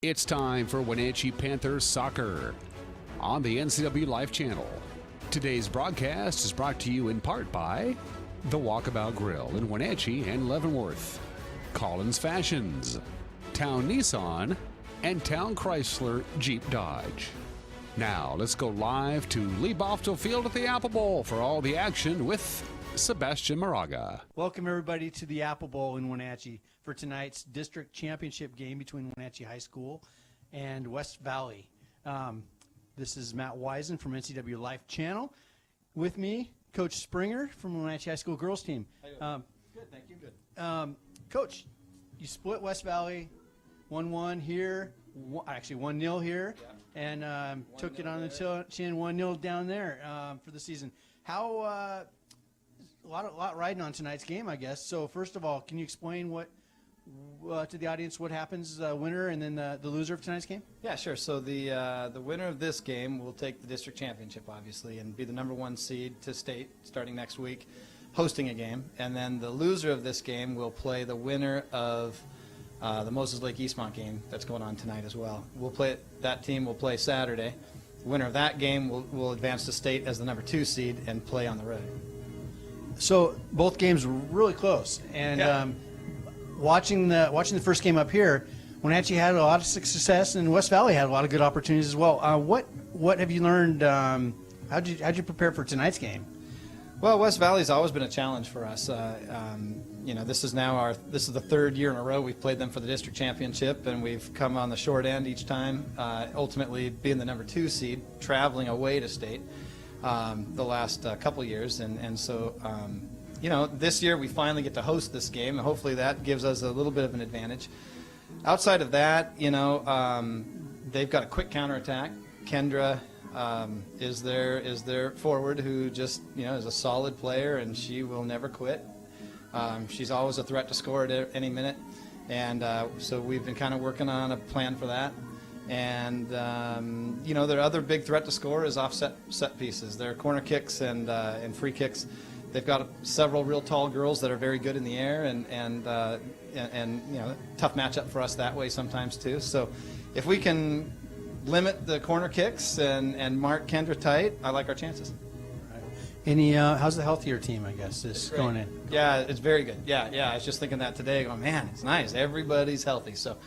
It's time for Wenatchee Panthers soccer on the NCW Life Channel. Today's broadcast is brought to you in part by the Walkabout Grill in Wenatchee and Leavenworth, Collins Fashions, Town Nissan, and Town Chrysler Jeep Dodge. Now let's go live to Lee Bofto Field at the Apple Bowl for all the action with Sebastian Moraga. Welcome everybody to the Apple Bowl in Wenatchee for tonight's district championship game between Wenatchee High School and West Valley. This is Matt Wisen from NCW Life Channel. With me, Coach Springer from Wenatchee High School girls team. Good, thank you. Good. Coach, you split West Valley 1-1 here, actually 1-0 here, and took it on the chin 1-0 down there for the season. How a lot riding on tonight's game, I guess. So first of all, can you explain what to the audience what happens the winner and then the loser of tonight's game? Yeah, sure. So the winner of this game will take the district championship, obviously, and be the #1 seed to state starting next week, hosting a game. And then the loser of this game will play the winner of the Moses Lake Eastmont game that's going on tonight as well. That team will play Saturday. The winner of that game will advance to state as the #2 seed and play on the road. So both games were really close, and Yeah. watching the first game up here, Wenatchee had a lot of success, and West Valley had a lot of good opportunities as well. What have you learned? How'd you prepare for tonight's game? Well, West Valley's always been a challenge for us. This is the third year in a row we've played them for the district championship, and we've come on the short end each time. Ultimately, being the #2 seed, traveling away to state the last couple years, and so this year we finally get to host this game, and hopefully that gives us a little bit of an advantage. Outside of that, they've got a quick counterattack. Kendra is their forward who just is a solid player, and she will never quit. She's always a threat to score at any minute, and so we've been kind of working on a plan for that. And their other big threat to score is offset set pieces. Their corner kicks and free kicks. They've got several real tall girls that are very good in the air, and tough matchup for us that way sometimes too. So if we can limit the corner kicks and mark Kendra tight, I like our chances. How's the healthier team, I guess, is going in? Yeah, it's very good. Yeah. I was just thinking that today. Going, man, it's nice. Everybody's healthy. So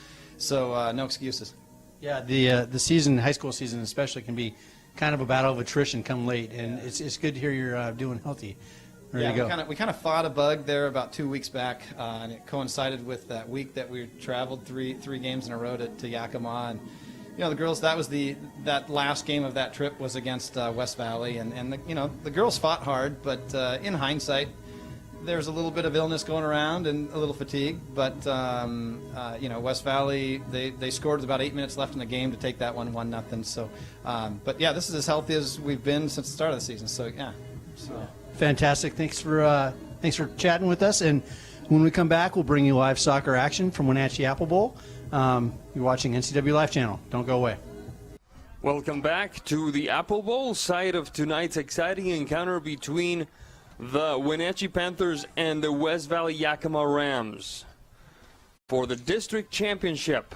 no excuses. Yeah, the season, high school season especially, can be kind of a battle of attrition come late, and it's good to hear you're doing healthy. Ready to go. We kind of fought a bug there about 2 weeks back, and it coincided with that week that we traveled three games in a row to Yakima, and the girls, that last game of that trip was against West Valley, and the girls fought hard, but in hindsight, there's a little bit of illness going around and a little fatigue, but West Valley, they scored with about 8 minutes left in the game to take that 1-0. So, but yeah, this is as healthy as we've been since the start of the season. So yeah. Fantastic. Thanks for chatting with us. And when we come back, we'll bring you live soccer action from Wenatchee Apple Bowl. You're watching NCW Life Channel. Don't go away. Welcome back to the Apple Bowl, side of tonight's exciting encounter between the Wenatchee Panthers and the West Valley Yakima Rams for the district championship.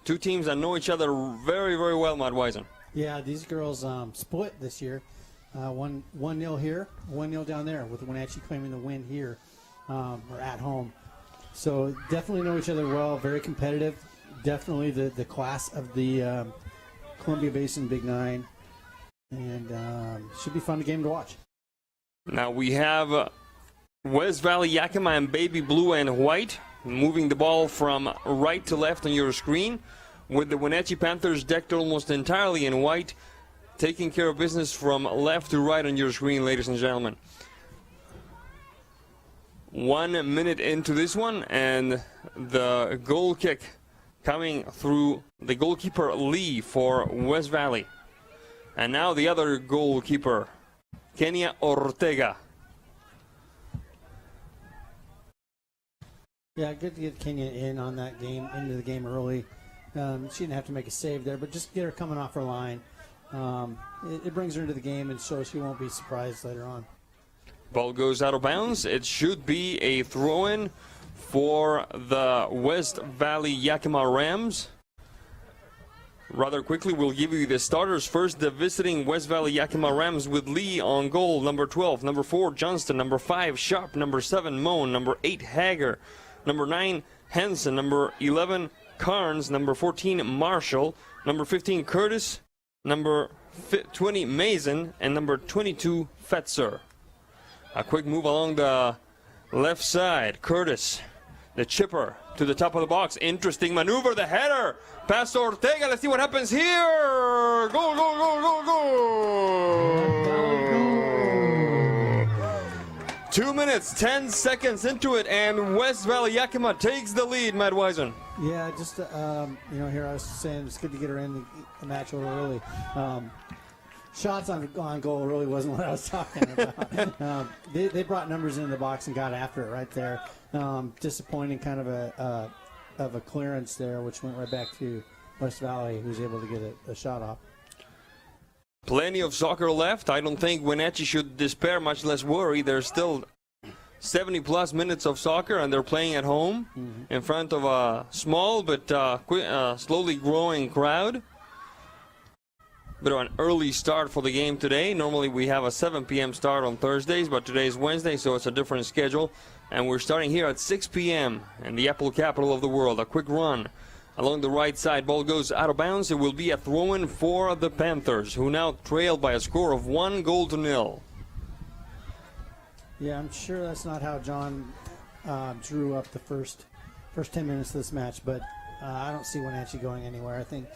Two teams that know each other very, very well, Matt Wisen. Yeah, these girls split this year. 1-0 here, 1-0 down there, with Wenatchee claiming the win here or at home. So definitely know each other well, very competitive. Definitely the class of the Columbia Basin Big Nine, and should be a fun game to watch. Now we have West Valley Yakima and Baby Blue and White moving the ball from right to left on your screen, with the Wenatchee Panthers decked almost entirely in white, taking care of business from left to right on your screen, ladies and gentlemen. 1 minute into this one, and the goal kick coming through the goalkeeper Lee for West Valley. And now the other goalkeeper, Kenya Ortega. Yeah, good to get Kenya in on that game, into the game early. She didn't have to make a save there, but just get her coming off her line. It brings her into the game, and so she won't be surprised later on. Ball goes out of bounds. It should be a throw-in for the West Valley Yakima Rams. Rather quickly, we'll give you the starters. First, the visiting West Valley Yakima Rams with Lee on goal. Number 12, number 4, Johnston. Number 5, Sharp. Number 7, Moan. Number 8, Hager. Number 9, Henson. Number 11, Carnes. Number 14, Marshall. Number 15, Curtis. Number 20, Mason. And number 22, Fetzer. A quick move along the left side. Curtis, the chipper to the top of the box. Interesting maneuver. The header. Pass to Ortega. Let's see what happens here. Goal, goal, goal, goal, goal. 2 minutes, 10 seconds into it, and West Valley Yakima takes the lead, Matt Wisen. Yeah, just, here I was saying it's good to get her in the match a little early. Shots on goal really wasn't what I was talking about. They brought numbers into the box and got after it right there. Disappointing kind of a clearance there, which went right back to West Valley, who was able to get a shot off. Plenty of soccer left. I don't think Wenatchee should despair, much less worry. There's still 70-plus minutes of soccer, and they're playing at home in front of a small but slowly growing crowd. Bit of an early start for the game today. Normally we have a 7 p.m. start on Thursdays, but today is Wednesday, so it's a different schedule. And we're starting here at 6 p.m. in the Apple capital of the world. A quick run along the right side. Ball goes out of bounds. It will be a throw-in for the Panthers, who now trail by a score of 1-0. Yeah, I'm sure that's not how John drew up the first 10 minutes of this match, but I don't see Wenatchee going anywhere. I think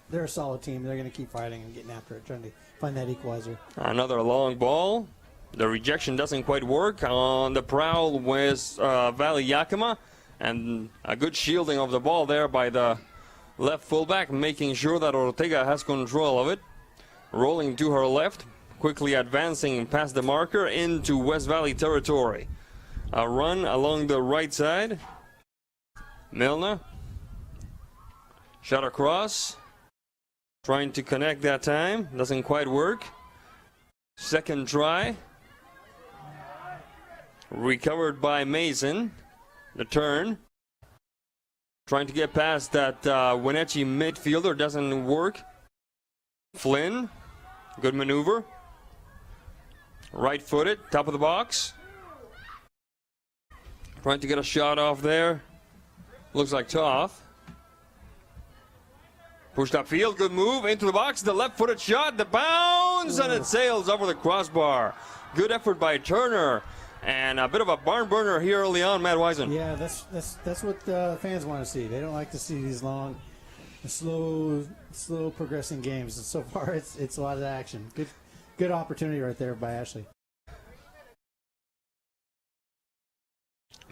they're a solid team. They're going to keep fighting and getting after it, trying to find that equalizer. Another long ball. The rejection doesn't quite work. On the prowl West Valley Yakima, and a good shielding of the ball there by the left fullback, making sure that Ortega has control of it. Rolling to her left, quickly advancing past the marker into West Valley territory. A run along the right side. Milner. Shot across. Trying to connect that time. Doesn't quite work. Second try. Recovered by Mason. The turn. Trying to get past that Wenatchee midfielder. Doesn't work. Flynn. Good maneuver. Right-footed. Top of the box. Trying to get a shot off there. Looks like Toth. Pushed upfield, good move, into the box, the left-footed shot, the bounce, and it sails over the crossbar. Good effort by Turner, and a bit of a barn burner here early on, Matt Wisen. Yeah, that's what the fans want to see. They don't like to see these long, slow progressing games. And so far, it's a lot of action. Good opportunity right there by Ashley.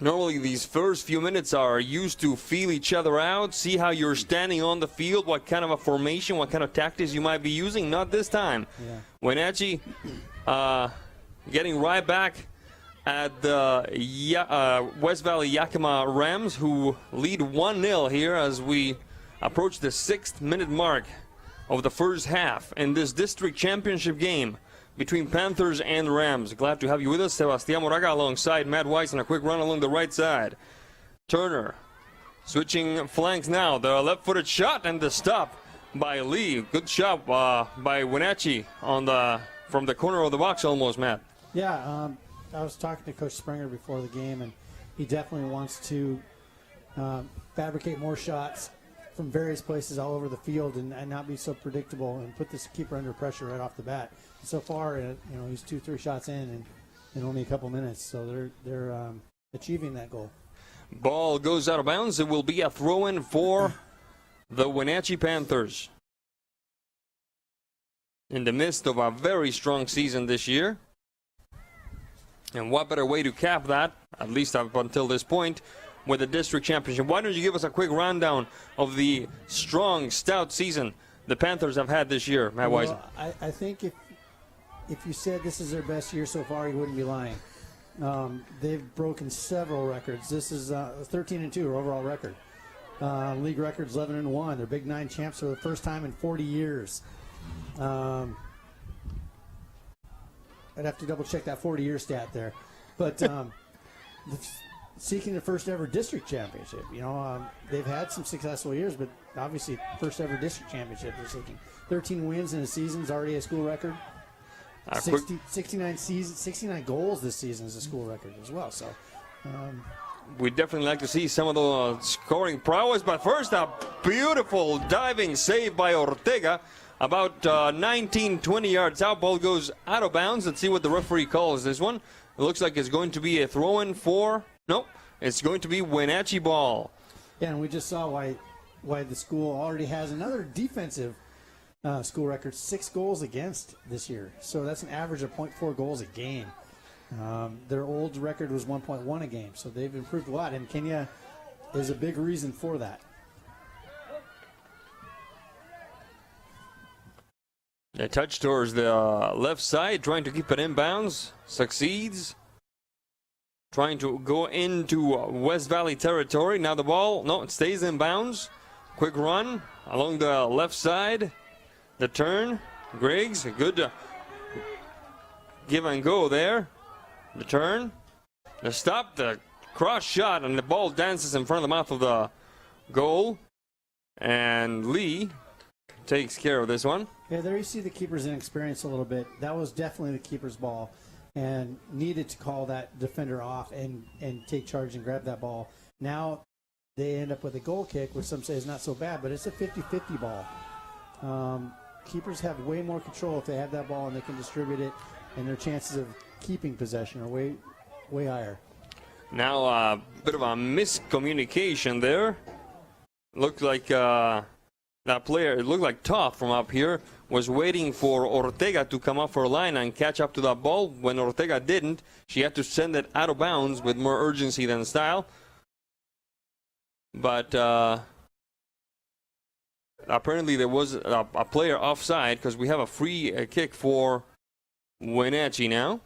Normally, these first few minutes are used to feel each other out, see how you're standing on the field, what kind of a formation, what kind of tactics you might be using. Not this time. Yeah. Wenatchee getting right back at the West Valley Yakima Rams, who lead 1-0 here as we approach the 6th minute mark of the first half in this district championship game between Panthers and Rams. Glad to have you with us. Sebastián Moraga alongside Matt Weiss, and a quick run along the right side. Turner switching flanks now. The left-footed shot and the stop by Lee. Good shot by Wenatchee from the corner of the box almost, Matt. Yeah, I was talking to Coach Springer before the game, and he definitely wants to fabricate more shots from various places all over the field and not be so predictable and put this keeper under pressure right off the bat. So far, he's 2-3 shots in only a couple minutes, so they're achieving that goal. Ball goes out of bounds. It will be a throw-in for the Wenatchee Panthers. In the midst of a very strong season this year. And what better way to cap that, at least up until this point, with the district championship. Why don't you give us a quick rundown of the strong, stout season the Panthers have had this year, Matt Weiss? I think if you said this is their best year so far, you wouldn't be lying. They've broken several records. This is 13-2 overall record. League record's 11-1. They're Big 9 champs for the first time in 40 years. I'd have to double check that 40-year stat there, but seeking the first ever district championship. They've had some successful years, but obviously first ever district championship they're seeking. 13 wins in a season is already a school record. 69 goals this season is a school record as well. So we'd definitely like to see some of the scoring prowess, but first a beautiful diving save by Ortega. About 19, 20 yards out, ball goes out of bounds. Let's see what the referee calls this one. It looks like it's going to be a throw-in for, nope, it's going to be Wenatchee ball. Yeah, and we just saw why the school already has another defensive school record, 6 goals against this year. So that's an average of 0.4 goals a game. Their old record was 1.1 a game, so they've improved a lot, and Kenya is a big reason for that. A touch towards the left side, trying to keep it in bounds, succeeds. Trying to go into West Valley territory. Now the ball, no, it stays in bounds. Quick run along the left side. The turn, Griggs, a good give and go there. The turn, the stop, the cross shot, and the ball dances in front of the mouth of the goal. And Lee takes care of this one. Yeah, there you see the keeper's inexperience a little bit. That was definitely the keeper's ball and needed to call that defender off and take charge and grab that ball. Now they end up with a goal kick, which some say is not so bad, but it's a 50-50 ball. Keepers have way more control if they have that ball and they can distribute it, and their chances of keeping possession are way higher. Now a bit of a miscommunication there. Looked like that player, it looked like Toth from up here, was waiting for Ortega to come up for a line and catch up to that ball. When Ortega didn't, she had to send it out of bounds with more urgency than style. But apparently there was a player offside, because we have a free kick for Wenatchee now.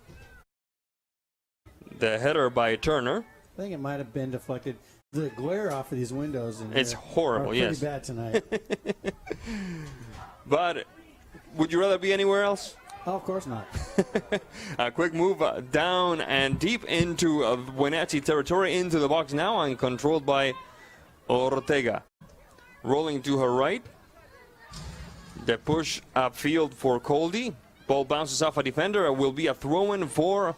The header by Turner. I think it might have been deflected. The glare off of these windows it's horrible, yes. Pretty bad tonight. But would you rather be anywhere else? Oh, of course not. A quick move down and deep into Wenatchee territory, into the box now, and controlled by Ortega. Rolling to her right. The push upfield for Coldy. Ball bounces off a defender. It will be a throw-in for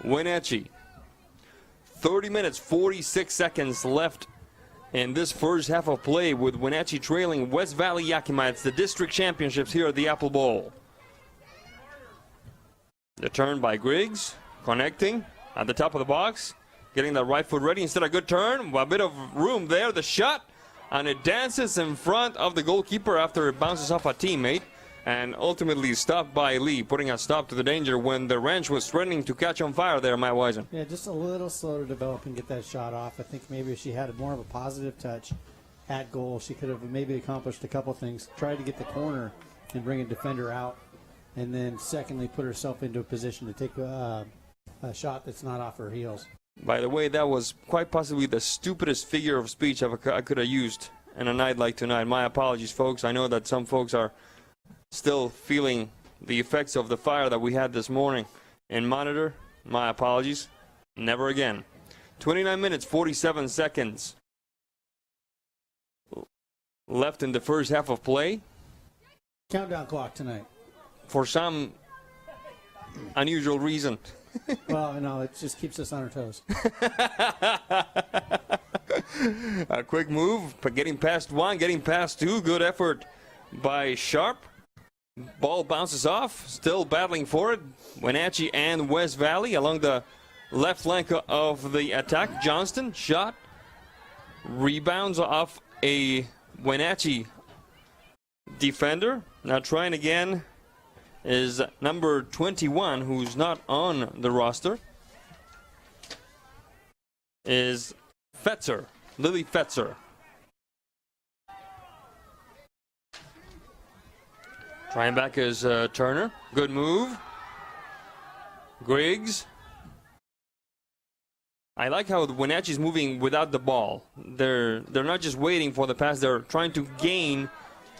Wenatchee. 30 minutes, 46 seconds left in this first half of play, with Wenatchee trailing West Valley Yakima. It's the district championships here at the Apple Bowl. The turn by Griggs, connecting at the top of the box, getting the right foot ready. Instead, a good turn, a bit of room there. The shot, and it dances in front of the goalkeeper after it bounces off a teammate, and ultimately stopped by Lee, putting a stop to the danger when the ranch was threatening to catch on fire there, Matt Wisen. Yeah, just a little slow to develop and get that shot off. I think maybe if she had more of a positive touch at goal, she could have maybe accomplished a couple things. Tried to get the corner and bring a defender out, and then secondly, put herself into a position to take a shot that's not off her heels. By the way, that was quite possibly the stupidest figure of speech I could have used in a night like tonight. My apologies, folks. I know that some folks are still feeling the effects of the fire that we had this morning in Monitor. My apologies. Never again. 29 minutes, 47 seconds left in the first half of play. Countdown clock tonight. For some unusual reason. Well, no, it just keeps us on our toes. A quick move, but getting past one, getting past two. Good effort by Sharp. Ball bounces off, still battling for it. Wenatchee and West Valley along the left flank of the attack. Johnston, shot. Rebounds off a Wenatchee defender. Now trying again is number 21, who's not on the roster, is Fetzer, Lily Fetzer. Trying back is Turner. Good move. Griggs. I like how Wenatchee's moving without the ball. They're not just waiting for the pass. They're trying to gain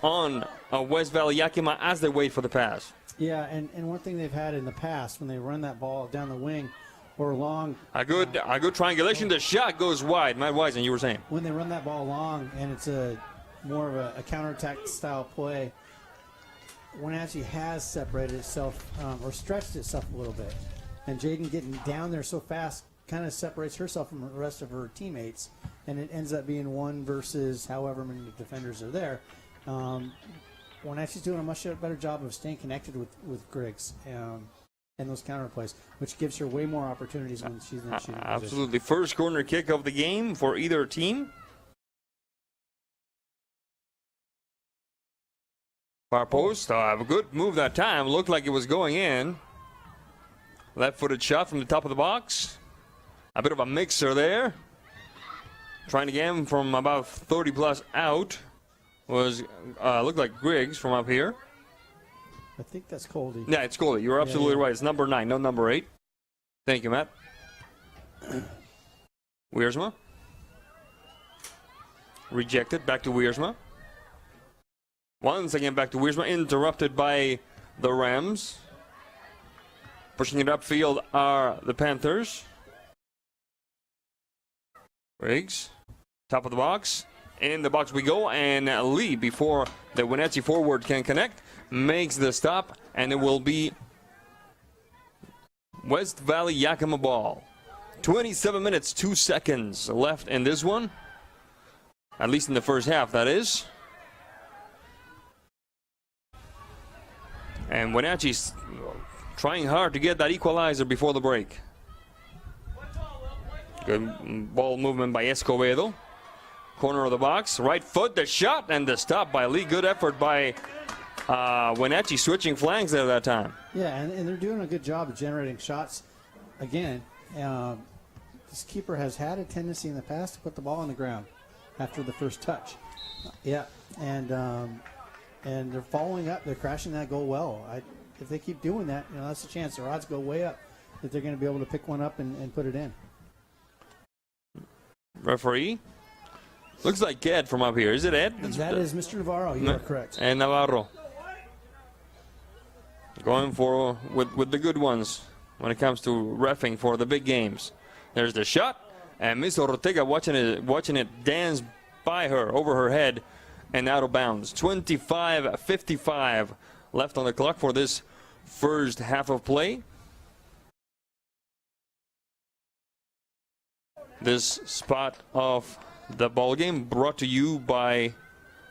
on West Valley Yakima as they wait for the pass. Yeah, and one thing they've had in the past, when they run that ball down the wing, or long. A good triangulation. The shot goes wide. Matt Wisen, you were saying. When they run that ball long and it's more of a counterattack style play, Wenatchee has separated itself or stretched itself a little bit. And Jaden getting down there so fast kind of separates herself from the rest of her teammates. And it ends up being one versus however many defenders are there. Wenatchee's doing a much better job of staying connected with Griggs and those counter plays, which gives her way more opportunities when she's in shooting Absolutely. First corner kick of the game for either team. Far post. A good move that time. Looked like it was going in. Left-footed shot from the top of the box. A bit of a mixer there. Trying to get him from about 30 plus out. Was looked like Griggs from up here. I think that's Coldy. Yeah, it's Coldy. You're absolutely right. It's number 9, no number 8. Thank you, Matt. Wiersma. Rejected. Back to Wiersma. Once again, back to Wiersma. Interrupted by the Rams. Pushing it upfield are the Panthers. Griggs. Top of the box. In the box we go, and Lee, before the Wenatchee forward can connect, makes the stop, and it will be West Valley Yakima ball. 27 minutes, 2 seconds left in this one. At least in the first half, that is. And Wenatchee's trying hard to get that equalizer before the break. Good ball movement by Escobedo. Corner of the box, right foot, the shot, and the stop by Lee. Good effort by Wenatchee switching flanks there that time. Yeah, and they're doing a good job of generating shots. Again, this keeper has had a tendency in the past to put the ball on the ground after the first touch. Yeah, and they're following up. They're crashing that goal well. If they keep doing that, that's a chance. Their odds go way up that they're going to be able to pick one up and put it in. Referee. Looks like Ed from up here. Is it Ed? That is Mr. Navarro. You are correct. And Navarro. Going for with the good ones when it comes to reffing for the big games. There's the shot, and Miss Ortega watching it dance by her, over her head, and out of bounds. 25:55 left on the clock for this first half of play. This spot of the ball game brought to you by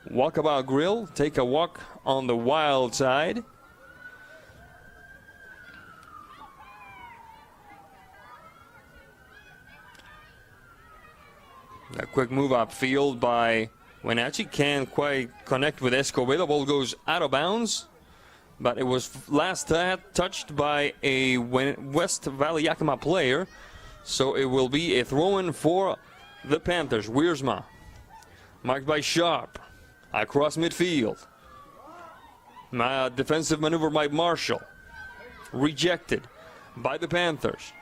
Walkabout Grill. Take a walk on the wild side. A quick move upfield by Wenatchee. Can't quite connect with Escobedo. The ball goes out of bounds, but it was last touched by a West Valley Yakima player. So it will be a throw-in for the Panthers. Wiersma, marked by Sharp, across midfield. Defensive maneuver by Marshall, rejected by the Panthers.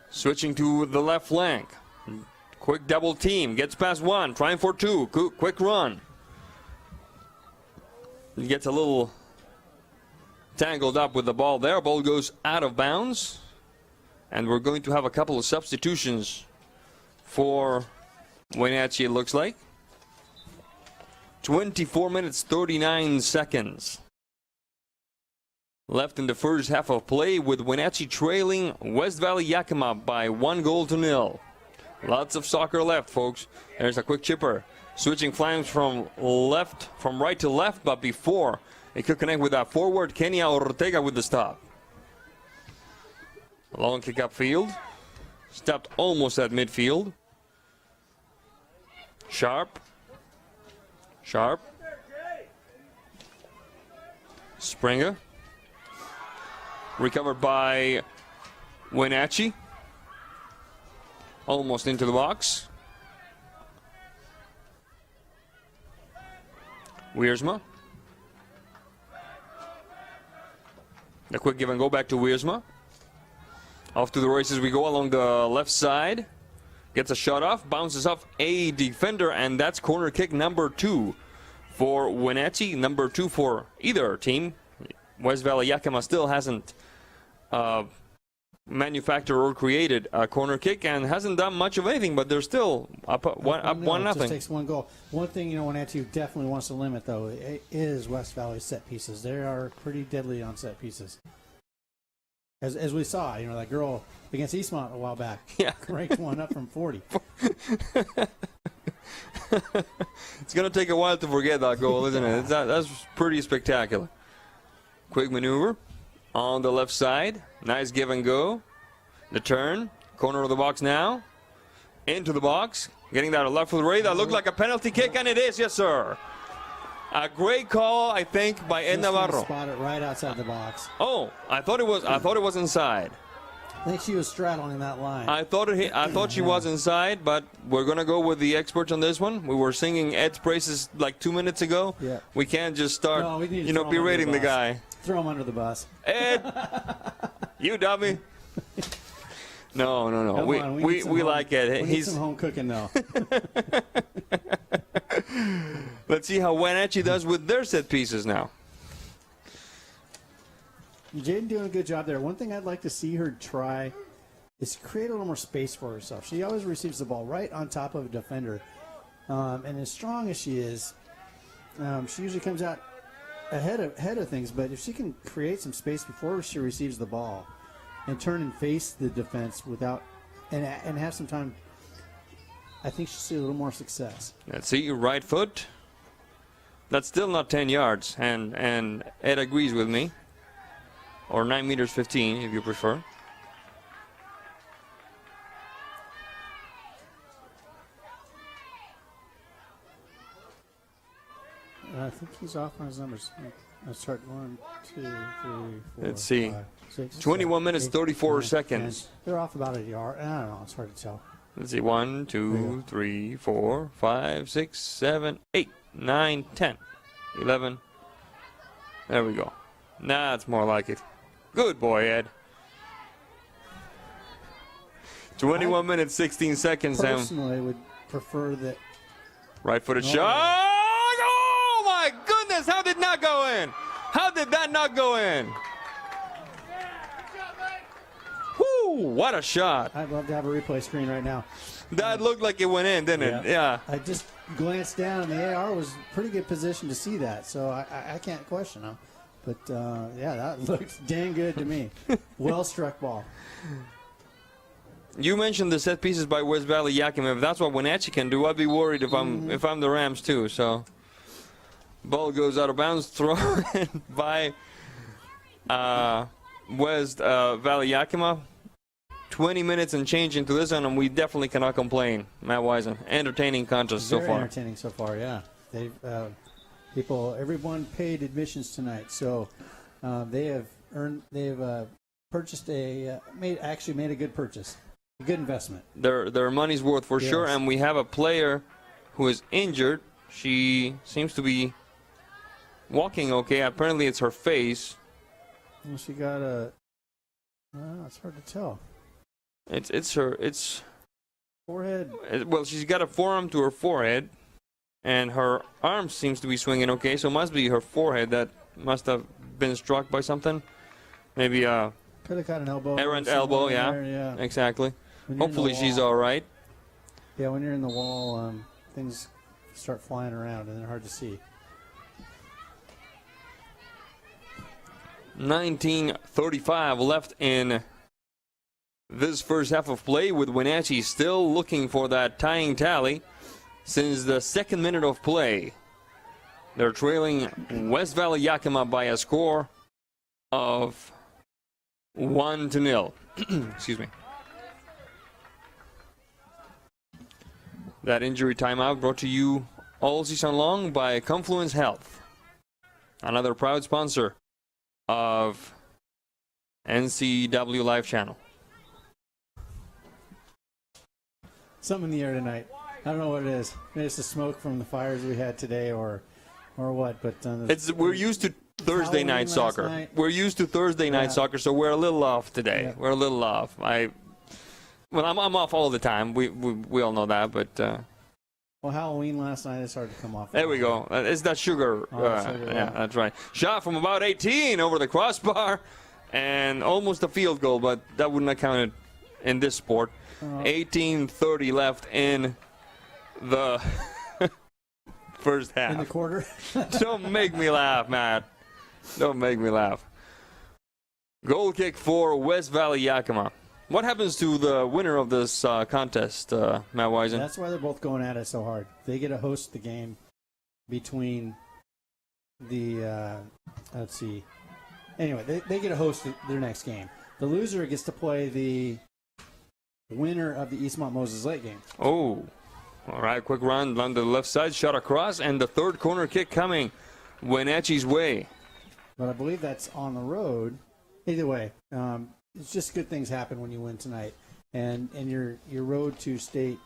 Switching to the left flank. Quick double team, gets past one, trying for two, quick run. He gets a little tangled up with the ball there. Ball goes out of bounds. And we're going to have a couple of substitutions for Wenatchee, it looks like. 24 minutes, 39 seconds left in the first half of play, with Wenatchee trailing West Valley Yakima by 1-0. Lots of soccer left, folks. There's a quick chipper. Switching flanks from right to left, but before it could connect with that forward, Kenya Ortega with the stop. Long kick upfield. Stopped almost at midfield. Sharp. Springer. Recovered by Wenatchee. Almost into the box. Wiersma. The quick give and go back to Wiersma. Off to the races we go along the left side. Gets a shot off, bounces off a defender, and that's corner kick number 2 for Wenatchee. Number 2 for either team. West Valley Yakima still hasn't manufactured or created a corner kick and hasn't done much of anything, but they're still up 1-0. It just takes one goal. One thing, Wenatchee definitely wants to limit, though, is West Valley set pieces. They are pretty deadly on set pieces. As we saw, that girl against Eastmont a while back. Yeah. Ranked one up from 40. It's going to take a while to forget that goal, isn't it? That's pretty spectacular. Quick maneuver on the left side. Nice give and go. The turn. Corner of the box now. Into the box. Getting that left foot raid. That looked like a penalty kick, and it is. Yes, sir. A great call, I think, by Ed Navarro. Spot it right outside the box. Oh, I thought it was inside. I think she was straddling that line. I thought she was inside, but we're gonna go with the experts on this one. We were singing Ed's praises like 2 minutes ago. Yeah. We can't just start, No, we need to throw him under berating the the guy. Throw him under the bus. Ed, you dummy. No. Come We like Ed. We need some home cooking now. Let's see how Wenatchee does with their set pieces now. Jaden doing a good job there. One thing I'd like to see her try is create a little more space for herself. She always receives the ball right on top of a defender. And as strong as she is, she usually comes out ahead of things. But if she can create some space before she receives the ball and turn and face the defense and have some time, I think she'll see a little more success. Let's see, right foot. That's still not 10 yards, and Ed agrees with me. Or 9 meters 15, if you prefer. I think he's off on his numbers. Let's start 1, 2, 3, 4. Let's see. 5, 6, 21 minutes, 34 seconds. 10. They're off about a yard. I don't know. It's hard to tell. Let's see. 1, 2, 3, 4, 5, 6, 7, 8, 9, 10, 11. There we go. That's more like it. Good boy, Ed. 21 minutes, 16 seconds. Personally, would prefer that. Right-footed shot. Oh, my goodness. How did not go in? How did that not go in? Whoo, what a shot. I'd love to have a replay screen right now. That looked like it went in, didn't it? Yeah. I just glanced down, and the AR was in pretty good position to see that, so I can't question him. But, yeah, that looked dang good to me. Well-struck ball. You mentioned the set pieces by West Valley Yakima. If that's what Wenatchee can do, I'd be worried if I'm the Rams too. So, ball goes out of bounds, thrown by West Valley Yakima. 20 minutes and change into this one, and we definitely cannot complain. Matt Wisen, entertaining contest so far. Very entertaining so far. Yeah, they've. Everyone paid admissions tonight, so they've purchased made a good purchase, a good investment. Their money's worth for sure, Yes. and we have a player who is injured. She seems to be walking okay. Apparently, it's her face. Well, she got it's hard to tell. It's Forehead. well, she's got a forearm to her forehead. And her arm seems to be swinging okay, so it must be her forehead that must have been struck by something. Maybe a Could have got an elbow. errant elbow, yeah. Yeah. Exactly. When you're in Hopefully the she's wall- all right. Yeah, when you're in the wall, things start flying around and they're hard to see. 19:35 left in this first half of play, with Wenatchee still looking for that tying tally since the second minute of play. They're trailing West Valley Yakima by a score of 1-0. Excuse me. That injury timeout brought to you all season long by Confluence Health, another proud sponsor of NCW Live Channel. Something in the air tonight. I don't know what it is. Maybe it's the smoke from the fires we had today, or what. But We're used to Thursday Halloween night last soccer. night. We're used to Thursday night soccer, so we're a little off today. Yeah. We're a little off. I'm off all the time. We all know that, but well, Halloween last night, it's hard to come off. there we go. It's that sugar. Oh, sugar, yeah, yeah. that's right. Shot from about 18 over the crossbar, and almost a field goal, but that would not count it in this sport. 18:30 left in the first half. In the quarter. Don't make me laugh, Matt. Don't make me laugh. Goal kick for West Valley Yakima. What happens to the winner of this contest, Matt Wisen? That's why they're both going at it so hard. They get to host the game between the, let's see. Anyway, they get to host their next game. The loser gets to play the winner of the Eastmont Moses Lake game. Oh, all right, quick run down the left side, shot across, and the third corner kick coming Wenatchee's way. But I believe that's on the road. Either way, it's just good things happen when you win tonight, and your road to state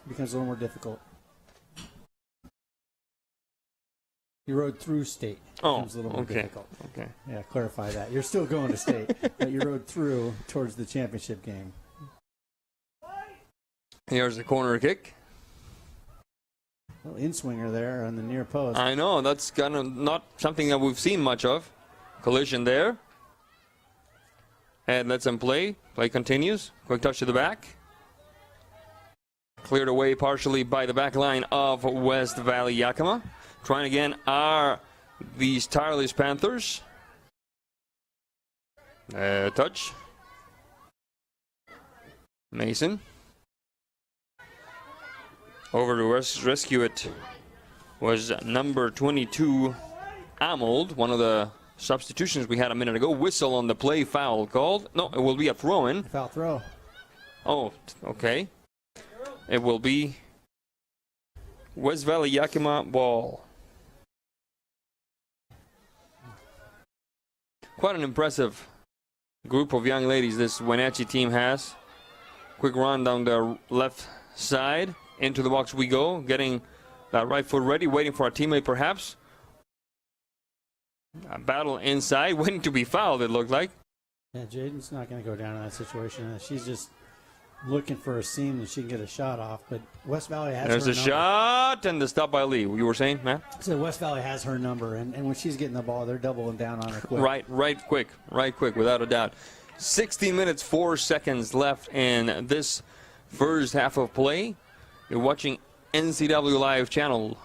becomes a little more difficult. Your road through state becomes a little more difficult. Okay. Yeah, clarify that. You're still going to state, but your road through towards the championship game. Here's the corner kick. A little in-swinger there on the near post. I know, that's kind of not something that we've seen much of. Collision there. And let's him play. Play continues. Quick touch to the back. Cleared away partially by the back line of West Valley Yakima. Trying again are these tireless Panthers. Touch. Mason. Over to rescue it was number 22, Amold, one of the substitutions we had a minute ago. Whistle on the play, foul called. No, it will be a throw-in. Foul throw. Oh, okay. It will be West Valley Yakima ball. Quite an impressive group of young ladies this Wenatchee team has. Quick run down the left side. Into the box we go, getting that right foot ready, waiting for our teammate perhaps. A battle inside, waiting to be fouled, it looked like. Yeah, Jaden's not going to go down in that situation. She's just looking for a seam that she can get a shot off, but West Valley has There's her a number. shot, and the stop by Lee. You were saying, Matt? So West Valley has her number, and when she's getting the ball, they're doubling down on her quick. Right quick, without a doubt. 16 minutes, 4 seconds left in this first half of play. You're watching NCW Live channel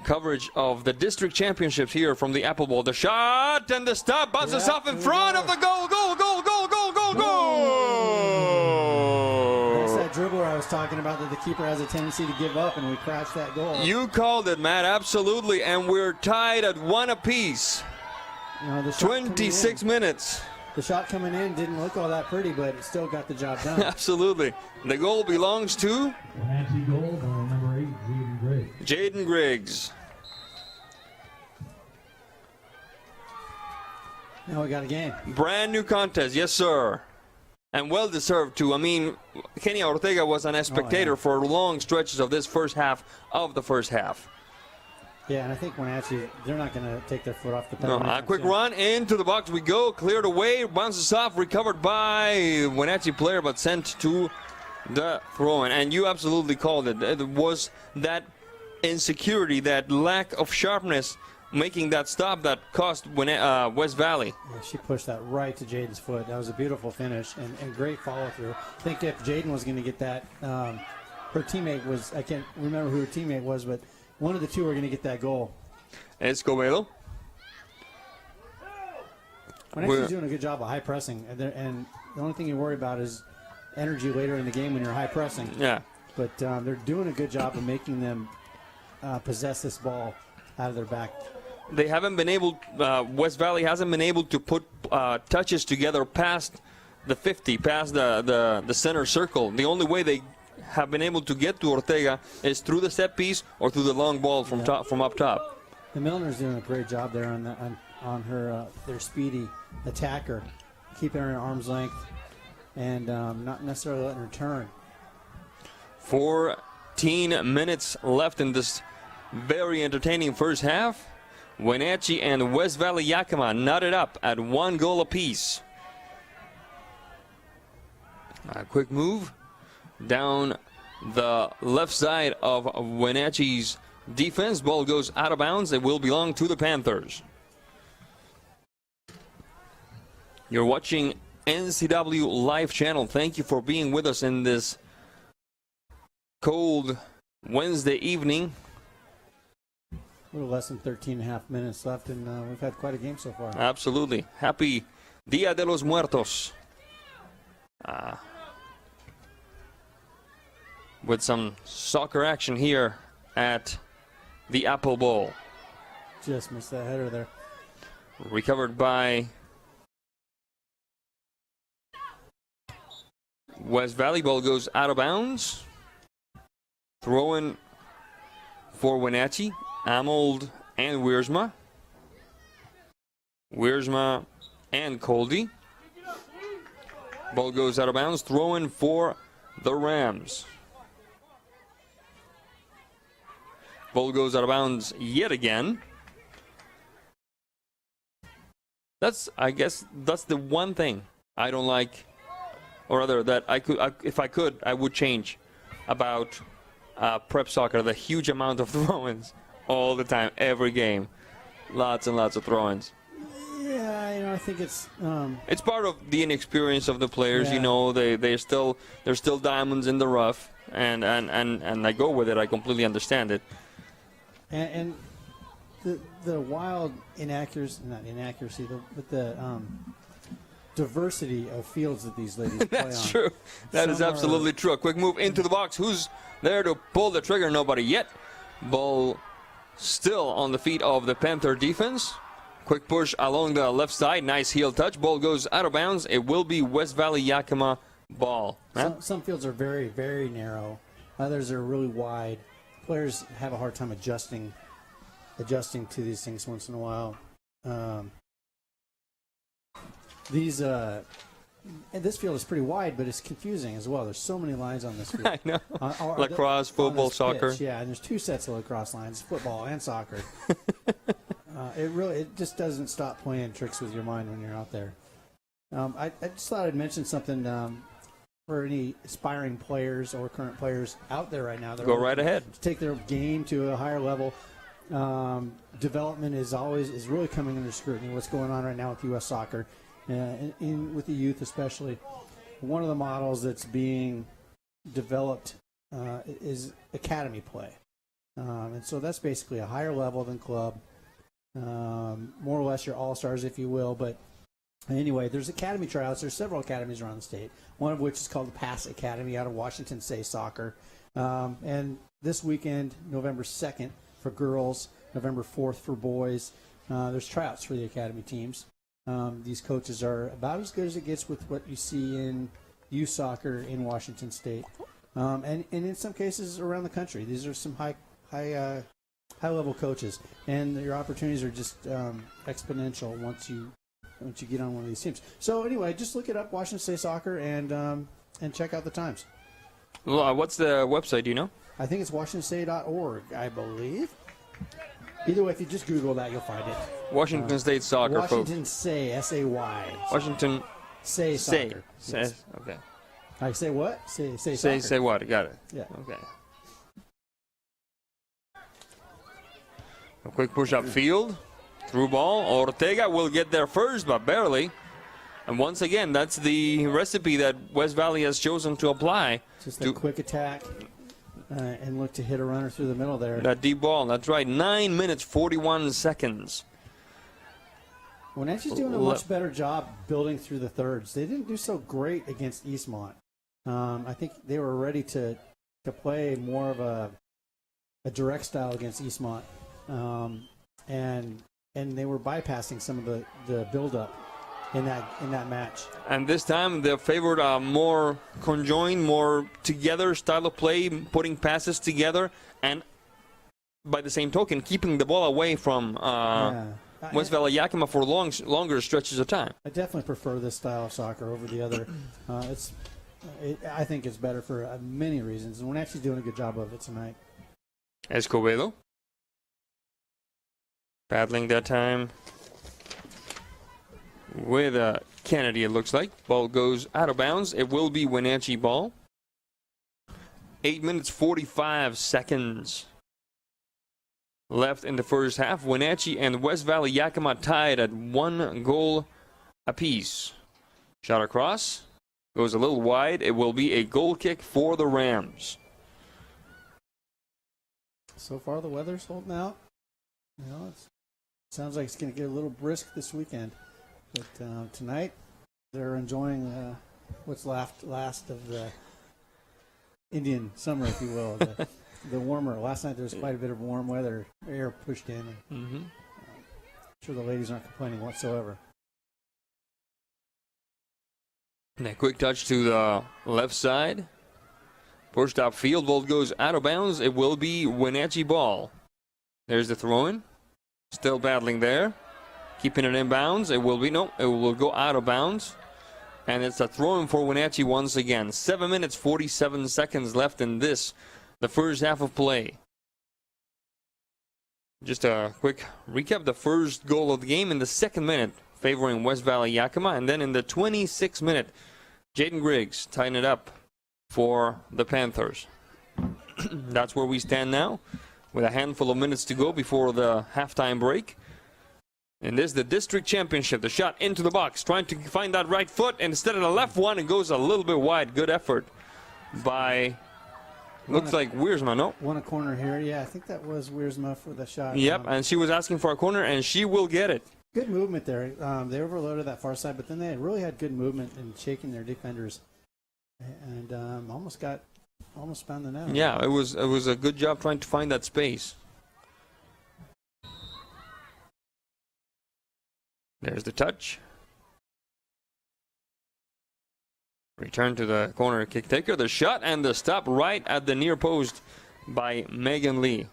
coverage of the district championships here from the Apple Bowl. The shot and the stop bounces off in front of the goal. That's that dribbler I was talking about that the keeper has a tendency to give up, and we crashed that goal. You called it, Matt, absolutely, and we're tied at one apiece. You know, the shot 26 minutes. The shot coming in didn't look all that pretty, but it still got the job done. Absolutely. The goal belongs to Wenatchee goal by number 8, Jaden Griggs. Jaden Griggs. Now we got a game. Brand new contest, yes, sir. And well deserved, too. I mean, Kenya Ortega was a spectator for long stretches of this first half of the first half. Yeah, and I think Wenatchee, they're not going to take their foot off the No, pedal. a quick run into the box we go. Cleared away, bounces off, recovered by Wenatchee player, but sent to the throw-in. And you absolutely called it. It was that insecurity, that lack of sharpness, making that stop that cost West Valley. Yeah, she pushed that right to Jaden's foot. That was a beautiful finish and great follow-through. I think if Jaden was going to get that, her teammate was, I can't remember who her teammate was, but one of the two are going to get that goal. Escobedo. Wenatchee's doing a good job of high pressing, and the only thing you worry about is energy later in the game when you're high pressing. Yeah. But they're doing a good job of making them possess this ball out of their back. They haven't been able, West Valley hasn't been able to put touches together past the 50, past the center circle. The only way they have been able to get to Ortega is through the set piece or through the long ball from up top. The Milner's doing a great job there on her their speedy attacker, keeping her at arm's length and not necessarily letting her turn. 14 minutes left in this very entertaining first half. Wenatchee and West Valley Yakima knotted up at 1 goal apiece. A quick move down the left side of Wenatchee's defense. Ball goes out of bounds. It will belong to the Panthers. You're watching NCW Live Channel. Thank you for being with us in this cold Wednesday evening. A little less than 13 and a half minutes left, and we've had quite a game so far. Absolutely. Happy Dia de los Muertos. With some soccer action here at the Apple Bowl. Just missed that header there. Recovered by West Valley. Ball goes out of bounds. Throw-in for Wenatchee, Amold and Wiersma. Wiersma and Coldy. Ball goes out of bounds. Throw-in for the Rams. Ball goes out of bounds yet again. I guess that's the one thing I don't like, or rather that if I could, I would change about prep soccer. The huge amount of throw-ins all the time, every game, lots and lots of throw-ins. Yeah, I think it's part of the inexperience of the players. Yeah. They're still diamonds in the rough, and I go with it. I completely understand it. And the wild inaccuracy, but the diversity of fields that these ladies play on. That's true. That is absolutely true. A quick move into the box. Who's there to pull the trigger? Nobody yet. Ball still on the feet of the Panther defense. Quick push along the left side. Nice heel touch. Ball goes out of bounds. It will be West Valley Yakima ball. Some fields are very, very narrow. Others are really wide. Players have a hard time adjusting to these things once in a while. This field is pretty wide, but it's confusing as well. There's so many lines on this field. I know. Lacrosse, football, soccer. Pitch, yeah, and there's two sets of lacrosse lines, football and soccer. It just doesn't stop playing tricks with your mind when you're out there. I just thought I'd mention something for any aspiring players or current players out there right now. Go right ahead. To take their game to a higher level. Development is really coming under scrutiny. What's going on right now with U.S. soccer, with the youth especially. One of the models that's being developed is academy play, and so that's basically a higher level than club, more or less your all-stars, if you will. But anyway, there's academy tryouts. There's several academies around the state. One of which is called the Pass Academy out of Washington State Soccer, and this weekend, November 2nd. For girls, November 4th for boys. There's tryouts for the academy teams. These coaches are about as good as it gets with what you see in youth soccer in Washington State, and in some cases around the country. These are some high level coaches, and your opportunities are just exponential once you get on one of these teams. So anyway, just look it up, Washington State Soccer, and check out the times. Well, what's the website? Do you know? I think it's WashingtonState.org, I believe. Either way, if you just Google that, you'll find it. Washington State Soccer, Washington folks. Say, S-A-Y. Washington Say Soccer. Say. Okay. I say what? Say soccer. Say what? Got it. Yeah. Okay. A quick push upfield. Through ball. Ortega will get there first, but barely. And once again, that's the recipe that West Valley has chosen to apply. Just a quick attack and look to hit a runner through the middle there. That deep ball, that's right. 9 minutes, 41 seconds. Wenatchee's doing a much better job building through the thirds. They didn't do so great against Eastmont. I think they were ready to play more of a direct style against Eastmont. And they were bypassing some of the build-up in that match. And this time they favored a more conjoined, more together style of play, putting passes together, and by the same token, keeping the ball away from West Valley Yakima for longer stretches of time. I definitely prefer this style of soccer over the other. I think it's better for many reasons, and we're actually doing a good job of it tonight. Escobedo battling that time with Kennedy, it looks like. Ball goes out of bounds. It will be Wenatchee ball. 8 minutes, 45 seconds left in the first half. Wenatchee and West Valley Yakima tied at 1 goal apiece. Shot across. Goes a little wide. It will be a goal kick for the Rams. So far, the weather's holding out. You know, it sounds like it's going to get a little brisk this weekend. But tonight, they're enjoying what's last of the Indian summer, if you will. The warmer. Last night there was quite a bit of warm weather. Air pushed in. And, I'm sure the ladies aren't complaining whatsoever. And a quick touch to the left side. Pushed upfield. Ball goes out of bounds. It will be Wenatchee ball. There's the throw-in. Still battling there. Keeping it in bounds. It will be, no, it will go out of bounds. And it's a throw-in for Wenatchee once again. 7 minutes, 47 seconds left in this, the first half of play. Just a quick recap. The first goal of the game in the second minute, favoring West Valley Yakima. And then in the 26th minute, Jaden Griggs tying it up for the Panthers. That's where we stand now, with a handful of minutes to go before the halftime break. And this is the district championship. The shot into the box, trying to find that right foot. And instead of the left one, it goes a little bit wide. Good effort by, looks like Wiersma, no? Won a corner here. Yeah, I think that was Wiersma for the shot. Yep, and she was asking for a corner, and she will get it. Good movement there. They overloaded that far side, but then they really had good movement in shaking their defenders. And almost found the net. Yeah, it was a good job trying to find that space. There's the touch. Return to the corner kick taker. The shot and the stop right at the near post by Megan Lee.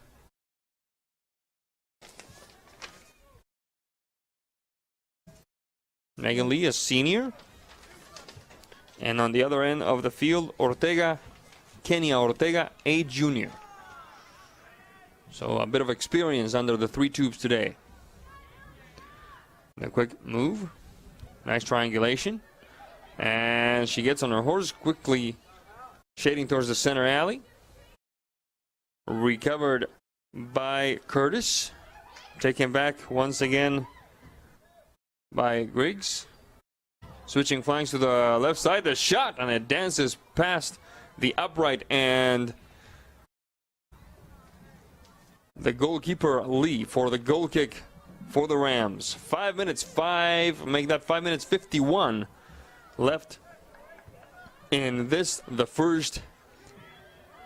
Megan Lee, a senior. And on the other end of the field, Kenya Ortega, a junior. So a bit of experience under the three tubes today. A quick move. Nice triangulation. And she gets on her horse, quickly shading towards the center alley. Recovered by Curtis. Taken back once again by Griggs. Switching flanks to the left side. The shot, and it dances past the upright and the goalkeeper Lee for the goal kick for the Rams. 5 minutes, make that 5 minutes 51 left in this, the first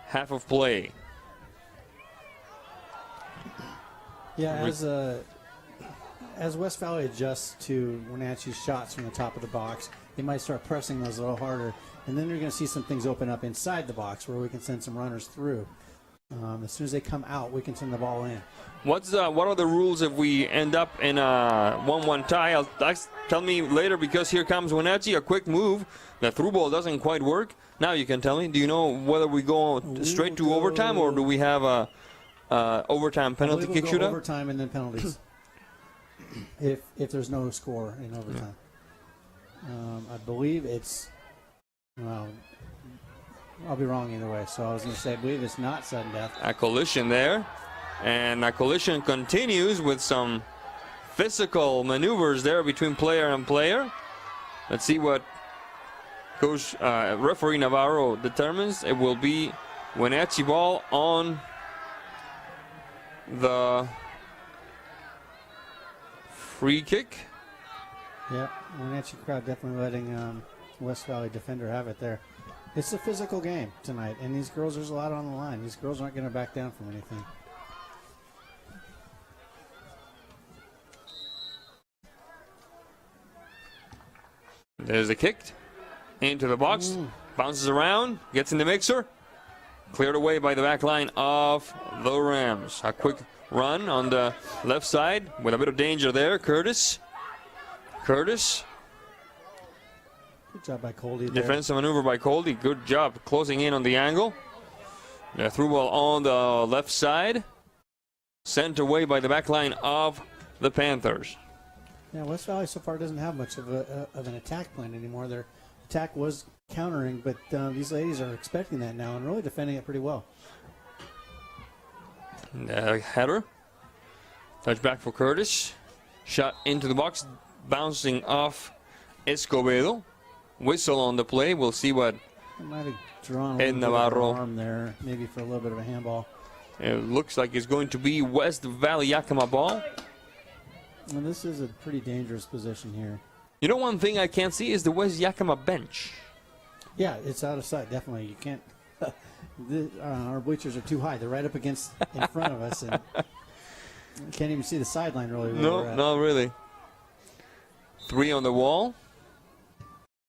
half of play. Yeah, as West Valley adjusts to Wenatchee's shots from the top of the box, they might start pressing those a little harder, and then you're going to see some things open up inside the box where we can send some runners through. As soon as they come out, we can send the ball in. What are the rules if we end up in a 1-1 tie? Tell me later, because here comes Wenatchee. A quick move. The through ball doesn't quite work. Now you can tell me. Do you know whether we go straight to overtime, or do we have a overtime penalty kick shootout? Overtime and then penalties. if there's no score in overtime. I believe it's, well, I'll be wrong either way. So I was going to say, I believe it's not sudden death. A collision there. And a collision continues with some physical maneuvers there between player and player. Let's see what referee Navarro determines. It will be Wenatchee ball on the free kick. Yeah, Wenatchee crowd definitely letting West Valley defender have it there. It's a physical game tonight, and these girls, there's a lot on the line. These girls aren't going to back down from anything. There's the kick into the box, bounces around, gets in the mixer, cleared away by the back line of the Rams. A quick run on the left side with a bit of danger there. Curtis. Good job by Coldy there. Defensive maneuver by Coldy. Good job closing in on the angle. The through ball on the left side. Sent away by the back line of the Panthers. Yeah, West Valley so far doesn't have much of an attack plan anymore. Their attack was countering, but these ladies are expecting that now and really defending it pretty well. Header. Touch back for Curtis. Shot into the box, bouncing off Escobedo. whistle on the play. We'll see what I might have drawn a Ed little bit of Navarro. an arm there, maybe for a little bit of a handball. It looks like it's going to be West Valley Yakima ball. And this is a pretty dangerous position here. You know, one thing I can't see is the West Yakima bench. Yeah, it's out of sight, definitely. You can't. Our bleachers are too high. They're right up against in front of us, and you can't even see the sideline really. where we're No, at. not really. 3 on the wall.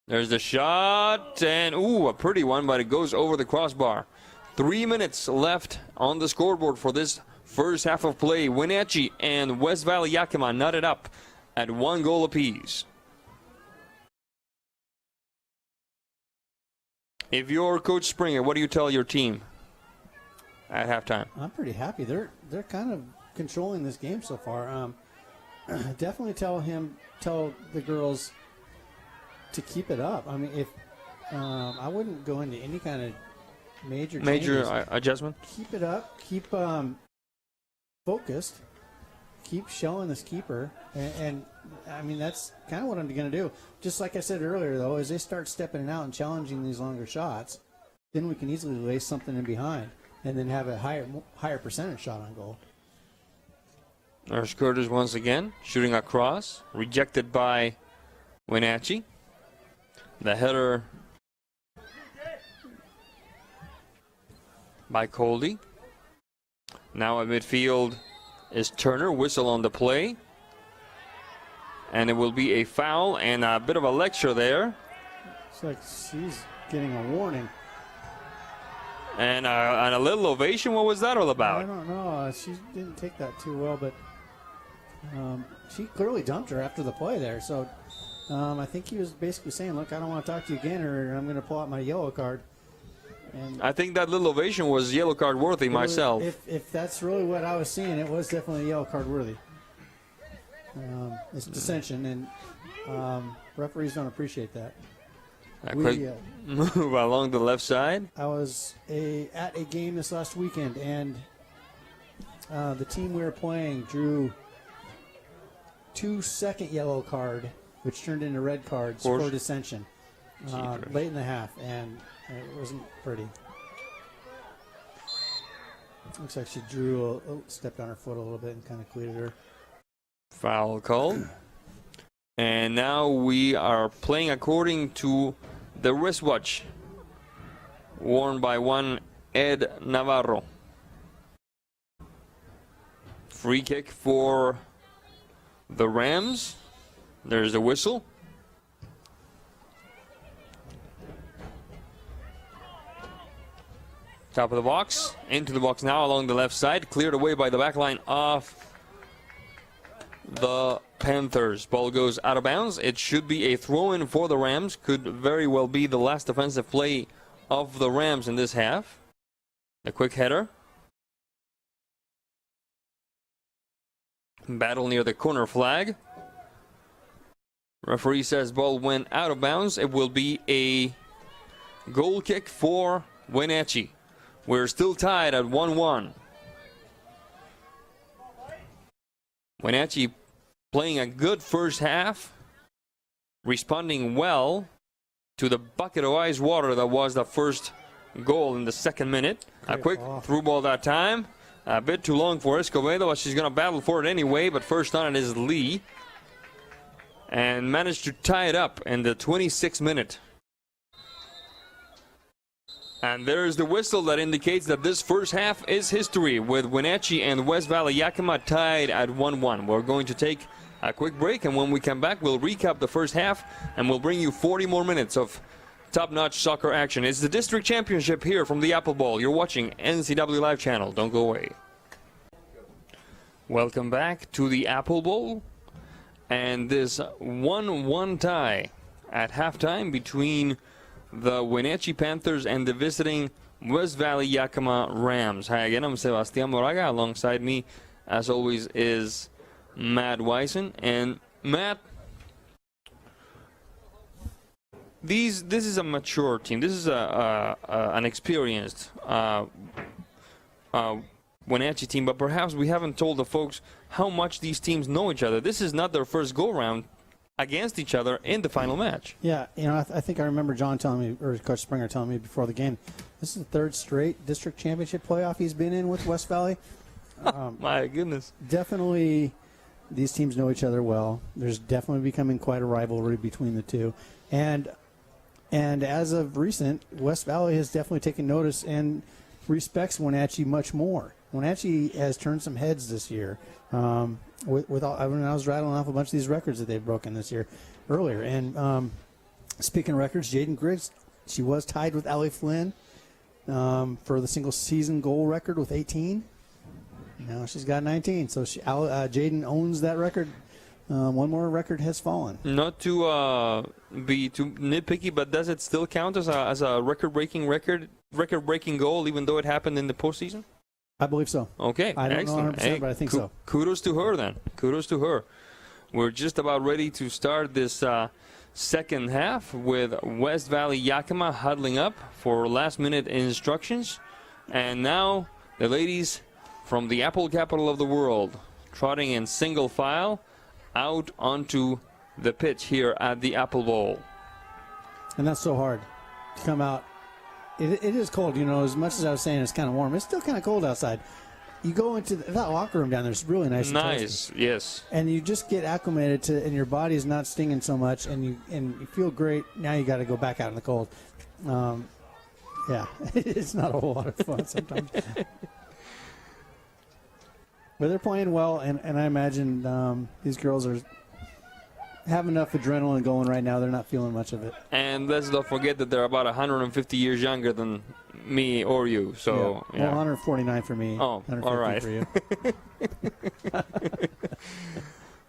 There's the shot, and ooh, a pretty one, but it goes over the crossbar. 3 minutes left on the scoreboard for this first half of play. Wenatchee and West Valley Yakima knotted up at 1 goal apiece. If you're Coach Springer, what do you tell your team at halftime? I'm pretty happy. They're kind of controlling this game so far. Definitely tell the girls to keep it up. I mean, if I wouldn't go into any kind of major changes. Adjustment. Keep it up. Keep focused. Keep showing this keeper, and I mean that's kind of what I'm going to do. Just like I said earlier, though, as they start stepping out and challenging these longer shots, then we can easily lay something in behind, and then have a higher percentage shot on goal. There's Curtis once again shooting across, rejected by Wenatchee. The header by Coldy. Now at midfield is Turner. Whistle on the play. And it will be a foul and a bit of a lecture there. It's like she's getting a warning. And a little ovation. What was that all I about? don't know. She didn't take that too well, but she clearly dumped her after the play there. So I think he was basically saying, look, I don't want to talk to you again, or I'm going to pull out my yellow card. And I think that little ovation was yellow card worthy myself. If that's really what I was seeing, it was definitely yellow card worthy. It's dissension, and referees don't appreciate that. A quick move along the left side. I was at a game this last weekend, and the team we were playing drew 2 second yellow card, which turned into red cards for dissension late in the half, and it wasn't pretty. Looks like she stepped on her foot a little bit and kind of cleated her. Foul called. And now we are playing according to the wristwatch worn by one Ed Navarro. Free kick for the Rams. There's the whistle. Top of the box. Into the box now along the left side. Cleared away by the back line of the Panthers. Ball goes out of bounds. It should be a throw-in for the Rams. Could very well be the last offensive play of the Rams in this half. A quick header. Battle near the corner flag. Referee says ball went out of bounds. It will be a goal kick for Wenatchee. We're still tied at 1-1. Wenatchee playing a good first half, responding well to the bucket of ice water that was the first goal in the second minute. A quick through ball that time. A bit too long for Escobedo, but she's going to battle for it anyway. But first on it is Lee. And managed to tie it up in the 26th minute. And there's the whistle that indicates that this first half is history, with Wenatchee and West Valley Yakima tied at 1-1. We're going to take a quick break, and when we come back, we'll recap the first half, and we'll bring you 40 more minutes of top-notch soccer action. It's the district championship here from the Apple Bowl. You're watching NCW Live Channel. Don't go away. Welcome back to the Apple Bowl, and this 1-1 tie at halftime between the Wenatchee Panthers and the visiting West Valley Yakima Rams. Hi again, I'm Sebastian Moraga. Alongside me, as always, is Matt Wyson. And Matt, this is a mature team. This is an experienced Wenatchee team, but perhaps we haven't told the folks how much these teams know each other. This is not their first go-round against each other in the final match. Yeah, I think I remember John telling me, or Coach Springer telling me before the game, this is the third straight district championship playoff he's been in with West Valley. My goodness. Definitely, these teams know each other well. There's definitely becoming quite a rivalry between the two. And as of recent, West Valley has definitely taken notice and respects Wenatchee much more. Wenatchee has turned some heads this year. With all, I was rattling off a bunch of these records that they've broken this year earlier. And speaking of records, Jaden Griggs, she was tied with Allie Flynn for the single season goal record with 18. Now she's got 19. So Jaden owns that record. One more record has fallen. Not to be too nitpicky, but does it still count as a record-breaking goal, even though it happened in the postseason? I believe so. Okay, I don't excellent. know 100%, but I think so. Kudos to her then. Kudos to her. We're just about ready to start this second half with West Valley Yakima huddling up for last-minute instructions. And now the ladies from the apple capital of the world trotting in single file out onto the pitch here at the Apple Bowl. And that's so hard to come out. It is cold, as much as I was saying it's kind of warm. It's still kind of cold outside. You go into that locker room down there. It's really nice. Nice, yes. And you just get acclimated to, and your body's not stinging so much, and you feel great. Now you got to go back out in the cold. Yeah, it's not a whole lot of fun sometimes. But they're playing well, and I imagine these girls have enough adrenaline going right now. They're not feeling much of it. And let's not forget that they're about 150 years younger than me or you. So, yeah. Well, 149 for me. Oh, 150 all right. For you.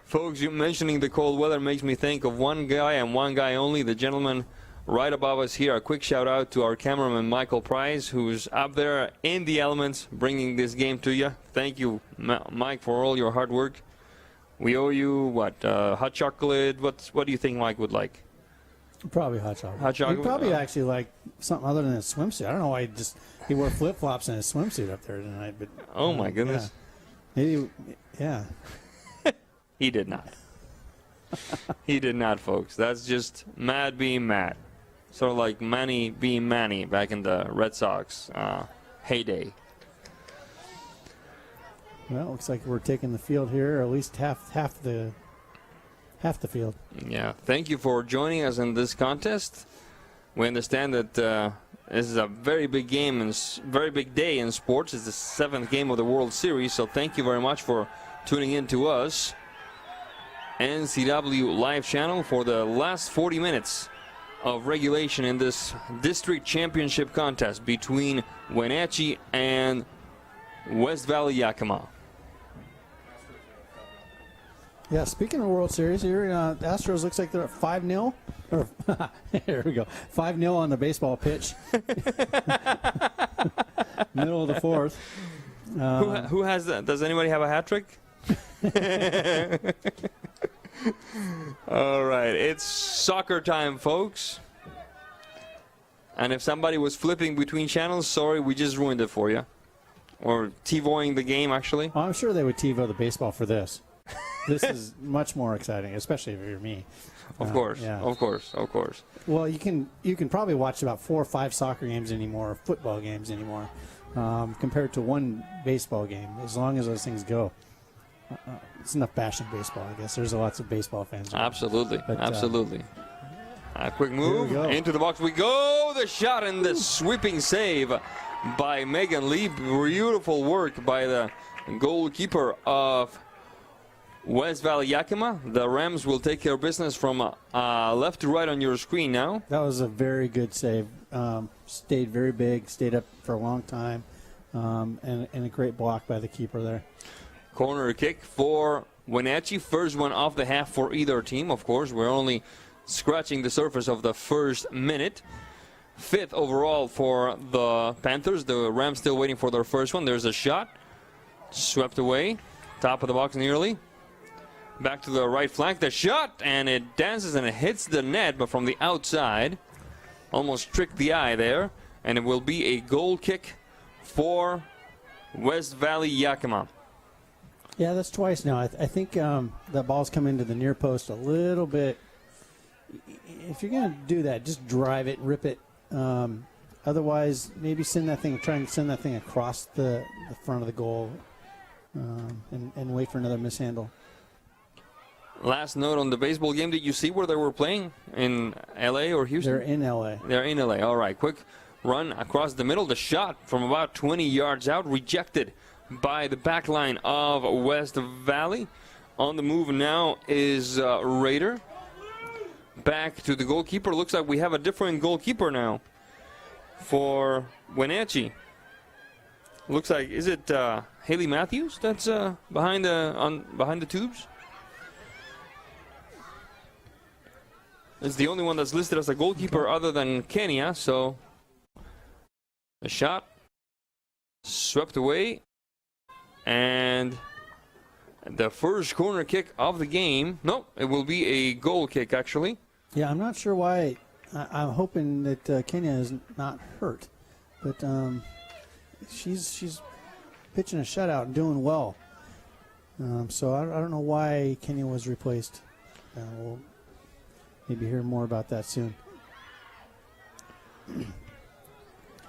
Folks, you mentioning the cold weather makes me think of one guy and one guy only, the gentleman right above us here. A quick shout out to our cameraman, Michael Price, who's up there in the elements bringing this game to you. Thank you, Mike, for all your hard work. We owe you, what, hot chocolate? What do you think Mike would like? Probably hot chocolate. Hot chocolate? He'd probably actually like something other than a swimsuit. I don't know why he wore flip-flops and a swimsuit up there tonight. But oh, my goodness. Yeah. Yeah. He did not. He did not, folks. That's just Mad being mad. Sort of like Manny being Manny back in the Red Sox heyday. Well, it looks like we're taking the field here, or at least half the field. Yeah. Thank you for joining us in this contest. We understand that this is a very big game and very big day in sports. It's the 7th game of the World Series, so thank you very much for tuning in to us, NCW Live Channel, for the last 40 minutes of regulation in this district championship contest between Wenatchee and West Valley Yakima. Yeah, speaking of World Series, here the Astros looks like they're at 5-0. Or here we go, 5-0 on the baseball pitch. Middle of the 4th. Who has that? Does anybody have a hat trick? All right, it's soccer time, folks. And if somebody was flipping between channels, sorry, we just ruined it for you. Or TiVoing the game, actually. Oh, I'm sure they would TiVo the baseball for this. This is much more exciting, especially if you're me. Of course, yeah. Of course. Well, you can probably watch about 4 or 5 soccer games anymore, or football games anymore, compared to one baseball game, as long as those things go. It's enough bashing baseball, I guess. There's lots of baseball fans. Absolutely, but, absolutely. A quick move into the box. We go. The shot and the sweeping save by Megan Lee. Beautiful work by the goalkeeper of West Valley Yakima. The Rams will take care of business from left to right on your screen now. That was a very good save. Stayed very big, stayed up for a long time, and a great block by the keeper there. Corner kick for Wenatchee. First one off the half for either team. Of course, we're only scratching the surface of the first minute. 5th overall for the Panthers. The Rams still waiting for their first one. There's a shot. Swept away. Top of the box nearly. Back to the right flank. The shot, and it dances and it hits the net, but from the outside. Almost tricked the eye there. And it will be a goal kick for West Valley Yakima. Yeah, that's twice now. I think that ball's come into the near post a little bit. If you're going to do that, just drive it, rip it. Otherwise, maybe try and send that thing across the front of the goal and wait for another mishandle. Last note on the baseball game, did you see where they were playing? In L.A. or Houston? They're in L.A. They're in L.A. All right, quick run across the middle. The shot from about 20 yards out, rejected by the back line of West Valley. On the move now is Raider. Back to the goalkeeper. Looks like we have a different goalkeeper now for Wenatchee. Looks like, is it Haley Matthews that's behind the tubes? It's the only one that's listed as a goalkeeper other than Kenya. So the shot swept away, and the first corner kick of the game. No, it will be a goal kick actually. Yeah, I'm not sure why. I'm hoping that Kenya is not hurt, but she's pitching a shutout and doing well. So I don't know why Kenya was replaced. We'll maybe hear more about that soon.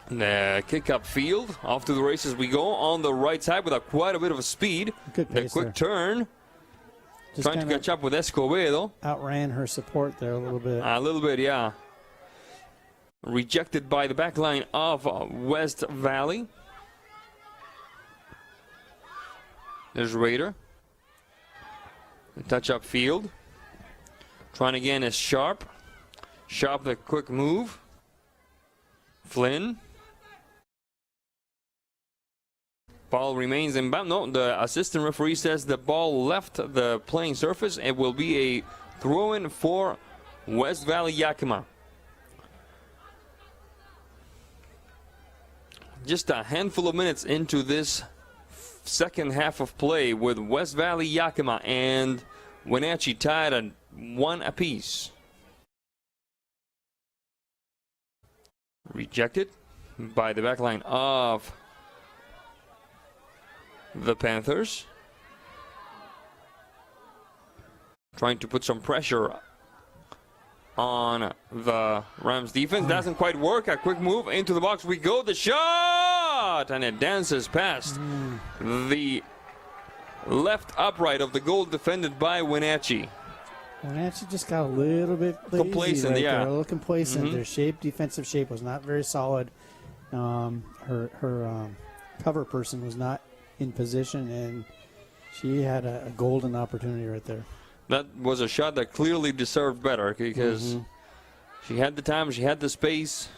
The kick up field, off to the races we go on the right side with quite a bit of speed. Good The pace quick there. turn, Just trying to kinda catch up with Escobedo. outran her support there a little bit. A little bit, yeah. Rejected by the back line of West Valley. There's Raider. Touch up field. Trying again is Sharp. Sharp, the quick move. Flynn. Ball remains inbound. No, the assistant referee says the ball left the playing surface. It will be a throw-in for West Valley Yakima. Just a handful of minutes into this second half of play with West Valley Yakima and Wenatchee tied at 1 apiece. Rejected by the back line of the Panthers. Trying to put some pressure on the Rams defense. Doesn't quite work. A quick move into the box. We go. The shot! And it dances past the left upright of the goal defended by Wenatchee. Wenatchee just got a little bit lazy Complacent, right yeah. there, a little complacent. Their defensive shape was not very solid. Her cover person was not in position, and she had a golden opportunity right there. That was a shot that clearly deserved better because she had the time, she had the space,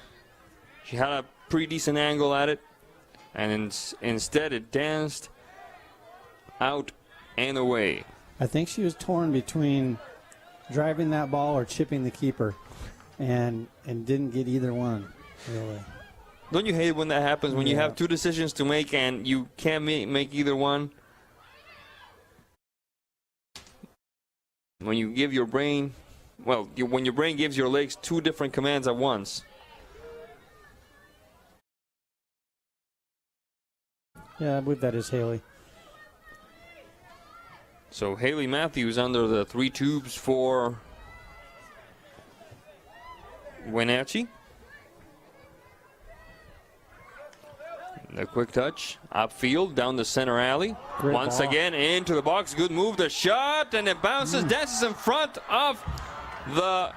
she had a pretty decent angle at it, and instead it danced out and away. I think she was torn between driving that ball or chipping the keeper, and didn't get either one, really. Don't you hate when that happens, when you Yeah. have two decisions to make and you can't make either one? When you give your brain, well, when your brain gives your legs two different commands at once. Yeah, I believe that is Haley. So Haley Matthews under the 3 tubes for Wenatchee. The quick touch, upfield, down the center alley. Great Once ball. again into the box, good move, the shot, and it bounces, dances in front of the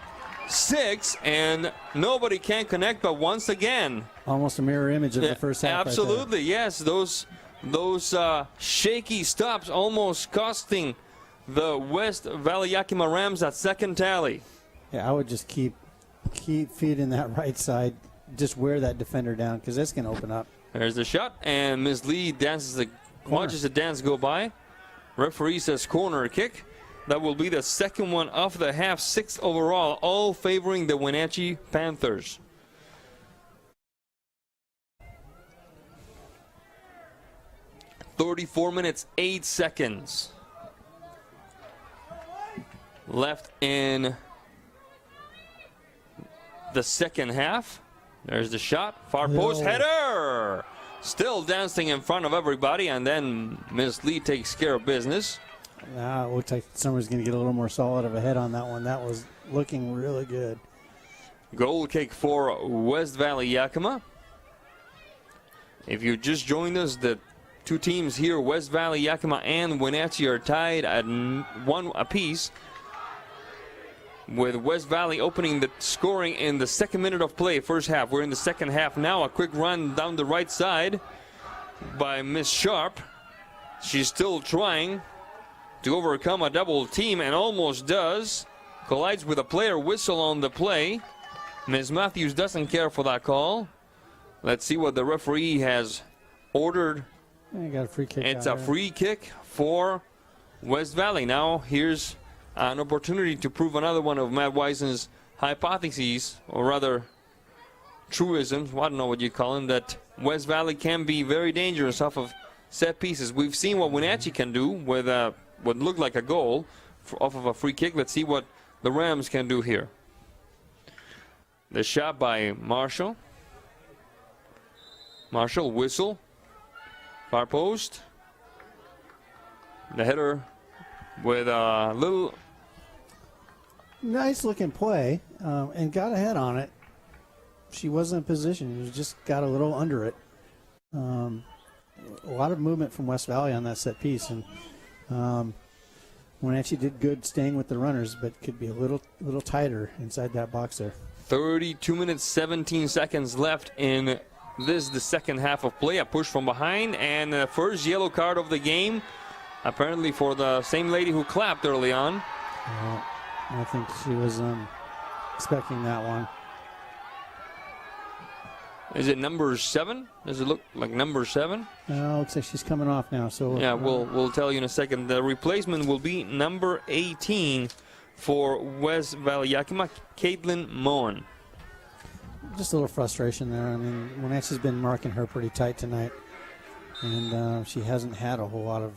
6, and nobody can connect, but once again. Almost a mirror image of the first half. Absolutely, yes. Those shaky stops almost costing the West Valley Yakima Rams that second tally. Yeah, I would just keep feeding that right side. Just wear that defender down because it's going to open up. There's the shot, and Ms. Lee watches the dance go by. Referee says corner kick. That will be the second one of the half, 6th overall, all favoring the Wenatchee Panthers. "34 minutes, 8 seconds left in the second half. There's the shot. Far post header. still dancing in front of everybody, and then Miss Lee takes care of business. It looks like Summers going to get a little more solid of a head on that one. That was looking really good. Goal kick for West Valley Yakima. If you just joined us, the two teams here, West Valley Yakima and Wenatchee, are tied at 1 apiece, with West Valley opening the scoring in the second minute of play, first half. We're in the second half now. A quick run down the right side by Miss Sharp. She's still trying to overcome a double team and almost does. Collides with a player, whistle on the play. Ms. Matthews doesn't care for that call. Let's see what the referee has ordered. I got a free kick. It's a free kick for West Valley. Now here's an opportunity to prove another one of Matt Weisen's hypotheses, or rather truisms, I don't know what you call them, that West Valley can be very dangerous off of set pieces. We've seen what Wenatchee can do with what looked like a goal off of a free kick. Let's see what the Rams can do here. The shot by Marshall. Marshall, whistle. Far post. The header with a little... Nice looking play, and got ahead on it. She wasn't in position. She just got a little under it. A lot of movement from West Valley on that set piece, and Wenatchee did good staying with the runners, but could be a little tighter inside that box there. 32 minutes, 17 seconds left in this, the second half of play. A push from behind, and the first yellow card of the game, apparently for the same lady who clapped early on. I think she was expecting that one. Is it number 7? Does it look like number 7? Looks like she's coming off now. So yeah, we'll tell you in a second. The replacement will be number 18 for West Valley Yakima, Caitlin Moen. Just a little frustration there. I mean, Wenatchee's been marking her pretty tight tonight, and she hasn't had a whole lot of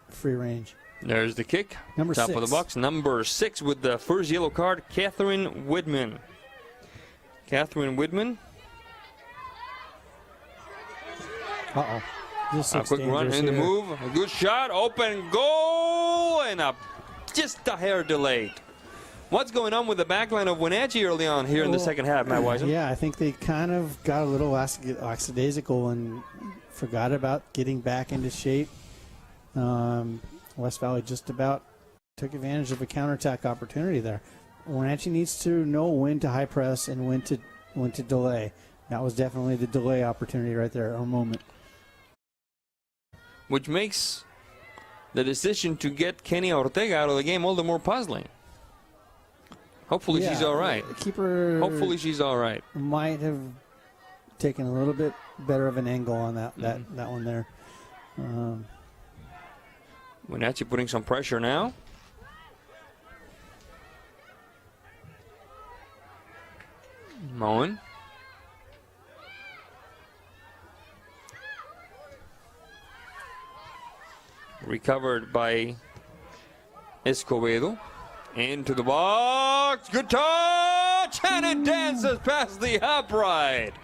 free range. There's the kick. Number top 6. of the box. Number 6 with the first yellow card, Catherine Widman. Catherine Widman. Uh-oh. This A looks quick run in the here. move. A good shot. Open goal. And just a hair delayed. What's going on with the backline of Wenatchee early on here in the second half, Matt Weisen? Yeah, I think they kind of got a little lackadaisical and forgot about getting back into shape. West Valley just about took advantage of a counterattack opportunity there. Wenatchee needs to know when to high press and when to delay. That was definitely the delay opportunity right there, or moment. Which makes the decision to get Kenny Ortega out of the game all the more puzzling. Hopefully she's all right. Keeper. Hopefully she's all right. Might have taken a little bit better of an angle on that one there. Wenatchee putting some pressure now. Moen. Recovered by Escobedo. Into the box. Good touch. And it dances past the upright.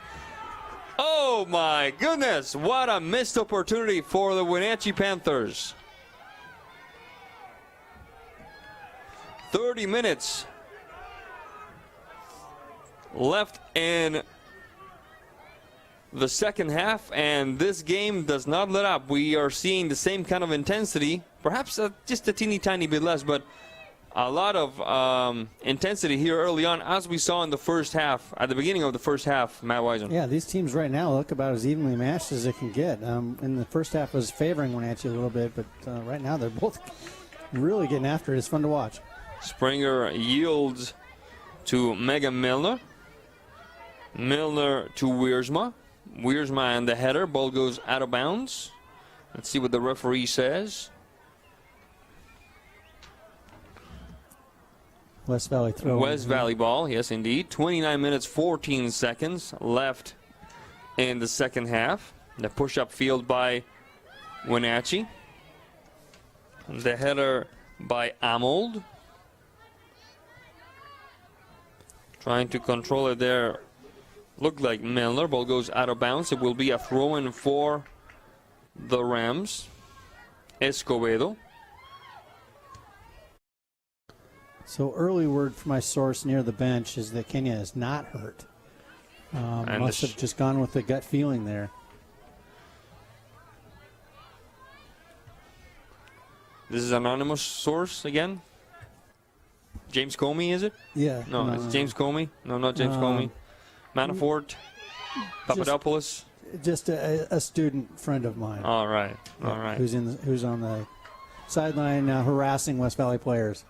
Oh my goodness. What a missed opportunity for the Wenatchee Panthers. 30 minutes left in the second half, and this game does not let up. We are seeing the same kind of intensity, perhaps just a teeny tiny bit less, but a lot of intensity here early on, as we saw in the first half, at the beginning of the first half, Matt Weisen. Yeah, these teams right now look about as evenly matched as they can get. In the first half was favoring Wenatchee a little bit, but right now they're both really getting after it. It's fun to watch. Springer yields to Megan Milner. Milner to Wiersma. Wiersma and the header. Ball goes out of bounds. Let's see what the referee says. West Valley throw. West Valley ball, yes indeed. 29 minutes, 14 seconds left in the second half. The push-up field by Wenatchee. The header by Amold. Trying to control it there, Looked like Miller. Ball goes out of bounds. It will be a throw-in for the Rams. Escobedo. So early word from my source near the bench is that Kenya is not hurt. Must have just gone with the gut feeling there. This is anonymous source again. James Comey, is it? Yeah. No, it's James Comey. No, not James Comey. Manafort. Papadopoulos. Just a student friend of mine. All right. All right. Who's on the sideline harassing West Valley players.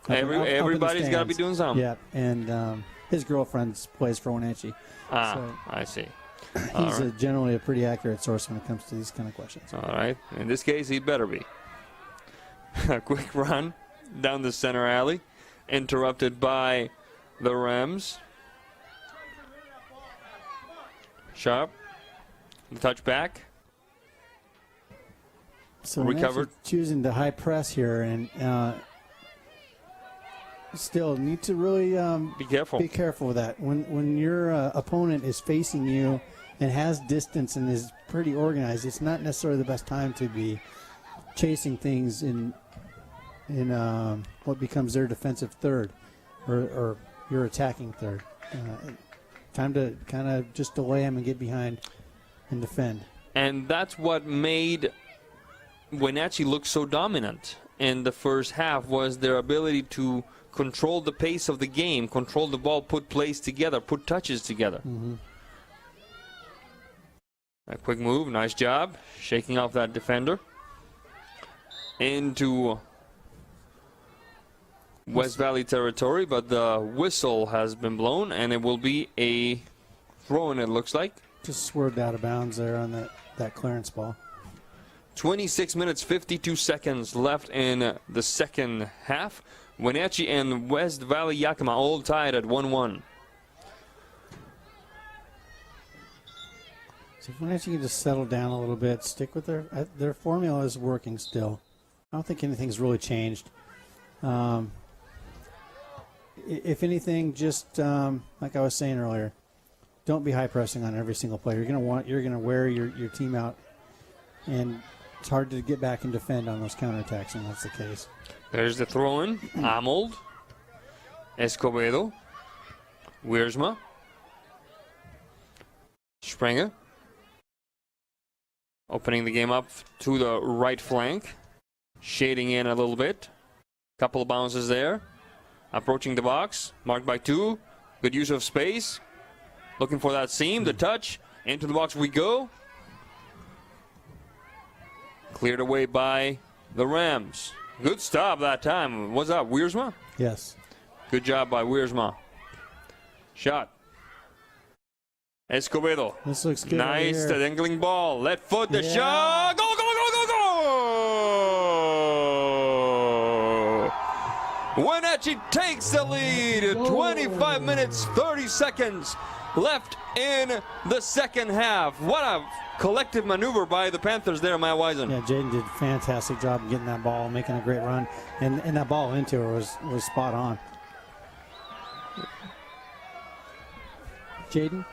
Everybody's got to be doing something. Yeah, and his girlfriend plays for Wenatchee. So I see. He's generally a pretty accurate source when it comes to these kind of questions. All right. In this case, he better be. A quick run down the center alley, interrupted by the Rams. Sharp. The touchback. So recovered. Choosing to high press here, and still need to really be careful. Be careful with that. When your opponent is facing you and has distance and is pretty organized, it's not necessarily the best time to be chasing things in what becomes their defensive third, or your attacking third. Time to kind of just delay them and get behind and defend. And that's what made Wenatchee look so dominant in the first half, was their ability to control the pace of the game, control the ball, put plays together, put touches together. Mm-hmm. A quick move, nice job, shaking off that defender. Into West Valley territory, but the whistle has been blown, and it will be a throw-in, it looks like. Just swerved out of bounds there on that clearance ball. 26 minutes, 52 seconds left in the second half. Wenatchee and West Valley Yakima all tied at 1-1. So if Wenatchee can just settle down a little bit, stick with their formula is working still. I don't think anything's really changed. If anything, just like I was saying earlier, don't be high pressing on every single player. You're gonna wear your team out, and it's hard to get back and defend on those counterattacks, and that's the case. There's the throw-in. Amold, Escobedo, Wiersma, Springer, opening the game up to the right flank, shading in a little bit. Couple of bounces there. Approaching the box, marked by 2. Good use of space. Looking for that seam, the touch. Into the box we go. Cleared away by the Rams. Good stop that time. Was that Wiersma? Yes. Good job by Wiersma. Shot. Escobedo. This looks good. Nice, right the dangling ball. Left foot, the shot. Go, go, go, go, go! Wenatchee takes the lead. 25 minutes, 30 seconds left in the second half. What a collective maneuver by the Panthers there, Matt Wisen. Yeah, Jaden did a fantastic job of getting that ball, making a great run, and that ball into her was spot on. Jaden?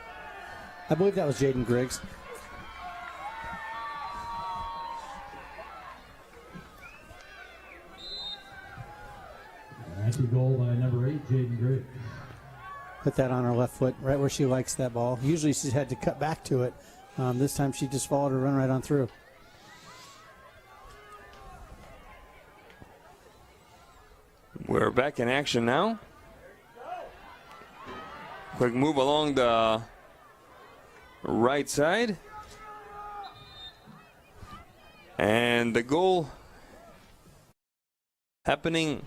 I believe that was Jaden Griggs. Wenatchee goal by number 8, Jaden Griggs. Put that on her left foot, right where she likes that ball. Usually she's had to cut back to it. This time she just followed her run right on through. We're back in action now. Quick move along the right side. And the goal happening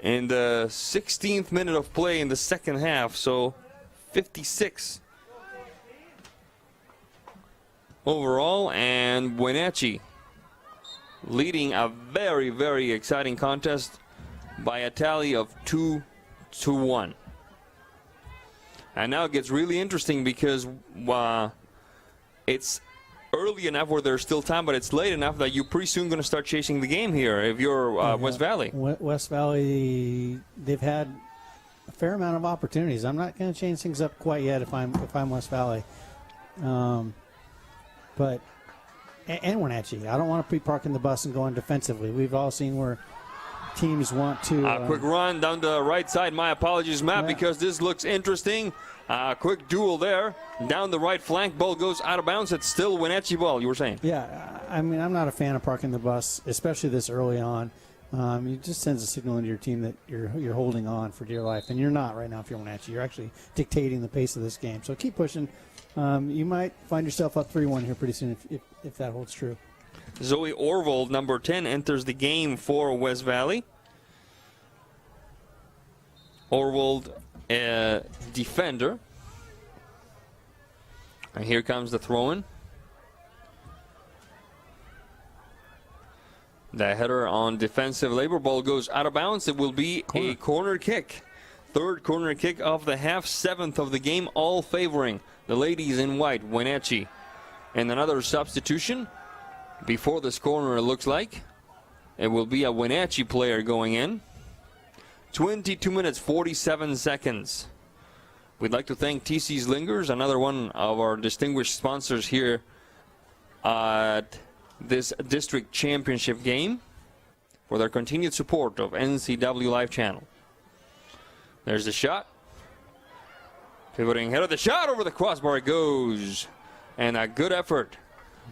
in the 16th minute of play in the second half, so 56 overall, and Wenatchee leading a very, very exciting contest by a tally of 2-1. And now it gets really interesting because it's early enough where there's still time, but it's late enough that you're pretty soon going to start chasing the game here if you're West Valley. West Valley, they've had fair amount of opportunities. I'm not going to change things up quite yet if I'm West Valley. But and Wenatchee, I don't want to be parking the bus and going defensively. We've all seen where teams want to. Quick run down the right side. My apologies, Matt, because this looks interesting. Quick duel there. Down the right flank. Ball goes out of bounds. It's still Wenatchee ball, you were saying. Yeah, I mean, I'm not a fan of parking the bus, especially this early on. It just sends a signal into your team that you're holding on for dear life, and you're not right now if you're Wenatchee. You're actually dictating the pace of this game. So keep pushing. You might find yourself up 3-1 here pretty soon if that holds true. Zoe Orvold, number 10, enters the game for West Valley. Orvold, a defender. And here comes the throw-in. The header on defensive labor. Ball goes out of bounds. It will be a corner kick. Third corner kick of the half, 7th of the game, all favoring the ladies in white, Wenatchee. And another substitution before this corner, it looks like. It will be a Wenatchee player going in. 22 minutes, 47 seconds. We'd like to thank TC's Lingers, another one of our distinguished sponsors here at this district championship game, for their continued support of NCW Live Channel. There's the shot. Pivoting header, the shot over the crossbar it goes. And a good effort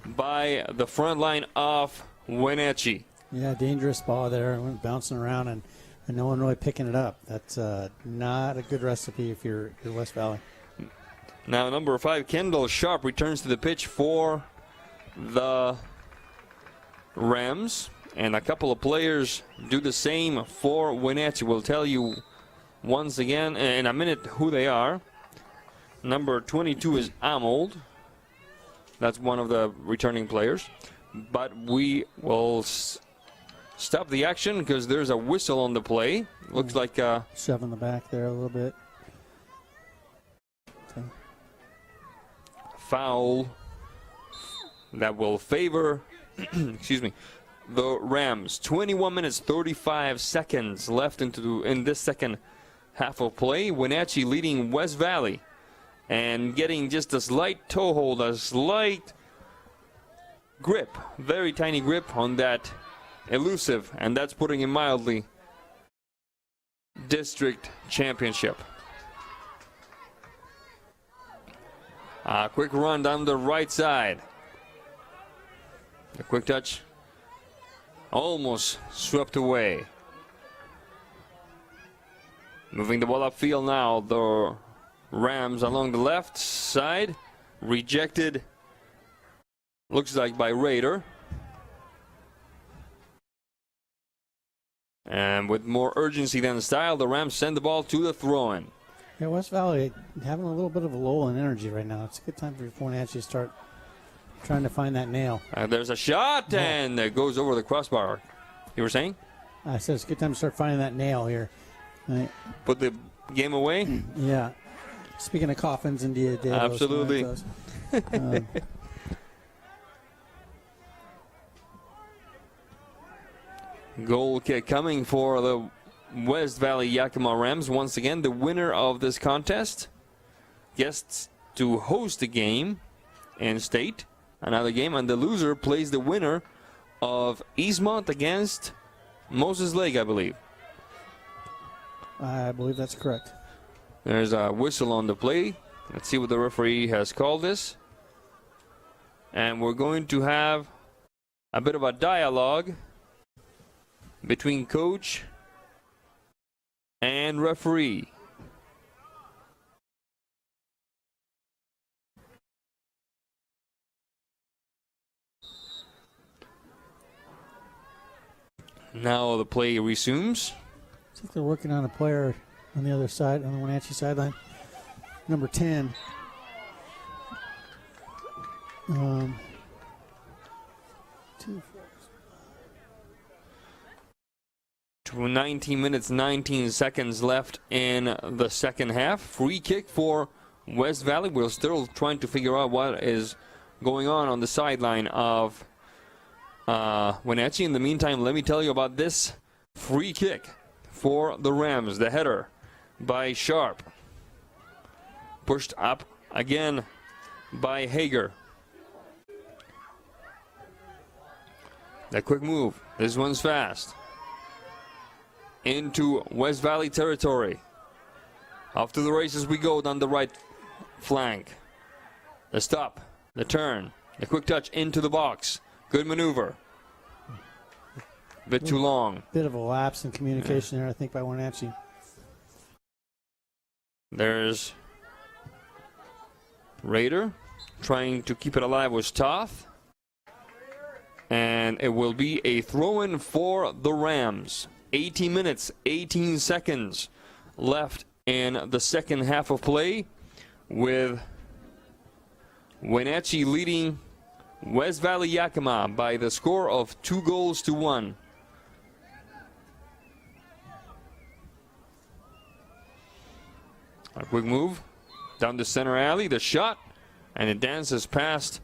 by the front line of Wenatchee. Yeah, dangerous ball there. It went bouncing around and no one really picking it up. That's not a good recipe if you're West Valley. Now number 5, Kendall Sharp, returns to the pitch for the Rams. And a couple of players do the same for Wenatchee. We'll tell you once again in a minute who they are. Number 22 is Amold. That's one of the returning players. But we will stop the action because there's a whistle on the play. Looks like a shove in the back there a little bit. Okay. Foul that will favor excuse me, the Rams. 21 minutes 35 seconds left in this second half of play. Wenatchee leading West Valley and getting just a slight toehold, a slight grip, very tiny grip on that elusive, and that's putting it mildly, district championship. A quick run down the right side. A quick touch, almost swept away. Moving the ball upfield now, the Rams along the left side, rejected, looks like by Raider. And with more urgency than style, the Rams send the ball to the throw-in. Yeah, West Valley having a little bit of a lull in energy right now. It's a good time for Wenatchee to start trying to find that nail. There's a shot, and it goes over the crossbar. You were saying? I said it's a good time to start finding that nail here. Right. Put the game away? Yeah. Speaking of coffins and Dia de absolutely. Goal kick coming for the West Valley Yakima Rams. Once again, the winner of this contest gets to host the game in state, another game, and the loser plays the winner of Eastmont against Moses Lake, I believe. I believe that's correct. There's a whistle on the play. Let's see what the referee has called this. And we're going to have a bit of a dialogue between coach and referee. Now the play resumes. I think they're working on a player on the other side, on the Wenatchee sideline. Number 10. 19 minutes, 19 seconds left in the second half. Free kick for West Valley. We're still trying to figure out what is going on the sideline of Wenatchee. In the meantime, let me tell you about this free kick for the Rams. The header by Sharp. Pushed up again by Hager. That quick move. This one's fast. Into West Valley territory. Off to the races we go down the right flank. The stop, the turn, the quick touch into the box. Good maneuver. Bit too long. Bit of a lapse in communication there, I think, by Wenatchee. There's Raider trying to keep it alive with Toth. And it will be a throw-in for the Rams. 18 minutes, 18 seconds left in the second half of play, with Wenatchee leading West Valley Yakima by the score of 2-1. A quick move down the center alley, the shot, and it dances past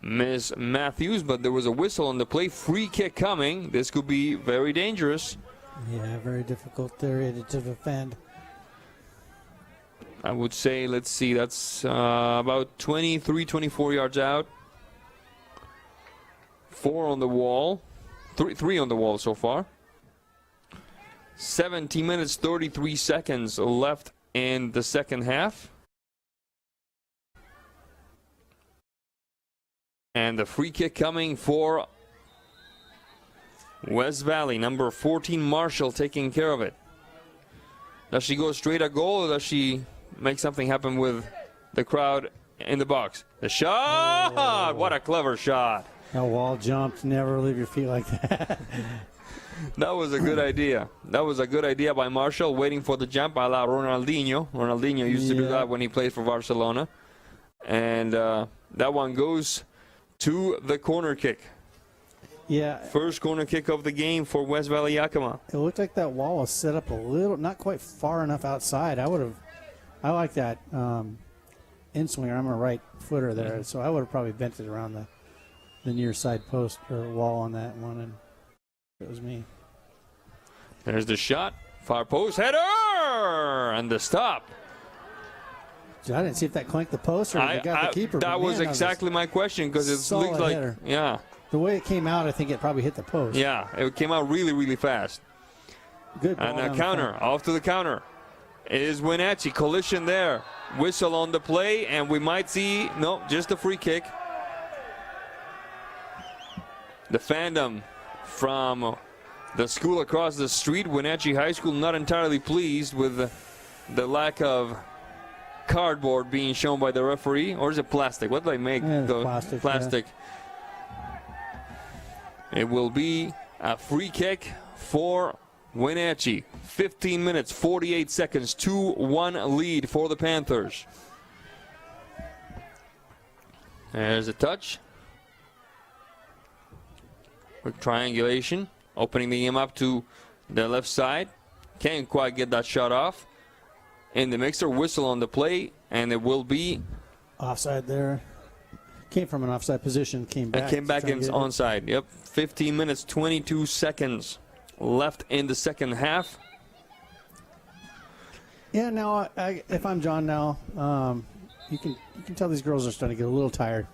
Miss Matthews, but there was a whistle on the play. Free kick coming. This could be very dangerous. Yeah, very difficult area to defend. I would say, let's see, that's about 23, 24 yards out. 4 on the wall. Three on the wall so far. 17 minutes, 33 seconds left in the second half. And the free kick coming for West Valley. Number 14, Marshall, taking care of it. Does she go straight at goal, or does she make something happen with the crowd in the box? The shot! Oh. What a clever shot. That wall jumped. Never leave your feet like that. That was a good idea. That was a good idea by Marshall, waiting for the jump a la Ronaldinho. Ronaldinho used to do that when he played for Barcelona. And that one goes to the corner kick. Yeah. First corner kick of the game for West Valley Yakima. It looked like that wall was set up a little, not quite far enough outside. I like that in-swinger. I'm a right footer there, so I would have probably bent it around the near side post or wall on that one, and it was me. There's the shot. Far post header! And the stop. I didn't see if that clanked the post or if it got the keeper. That was exactly my question, because it looked like, header. Yeah. The way it came out, I think it probably hit the post. Yeah, it came out really, really fast. Good ball. And a counter, off to the counter is Wenatchee. Collision there. Whistle on the play, and we might see, no, just a free kick. The fandom from the school across the street, Wenatchee High School, not entirely pleased with the lack of cardboard being shown by the referee. Or is it plastic? What do they make? Plastic. Yeah. It will be a free kick for Wenatchee. 15 minutes, 48 seconds, 2-1 lead for the Panthers. There's a touch. Quick triangulation, opening the game up to the left side. Can't quite get that shot off. In the mixer, whistle on the play, and it will be offside there. Came from an offside position, came back. It came back in onside. Yep. 15 minutes, 22 seconds left in the second half. Yeah, now, if I'm John now, you can tell these girls are starting to get a little tired.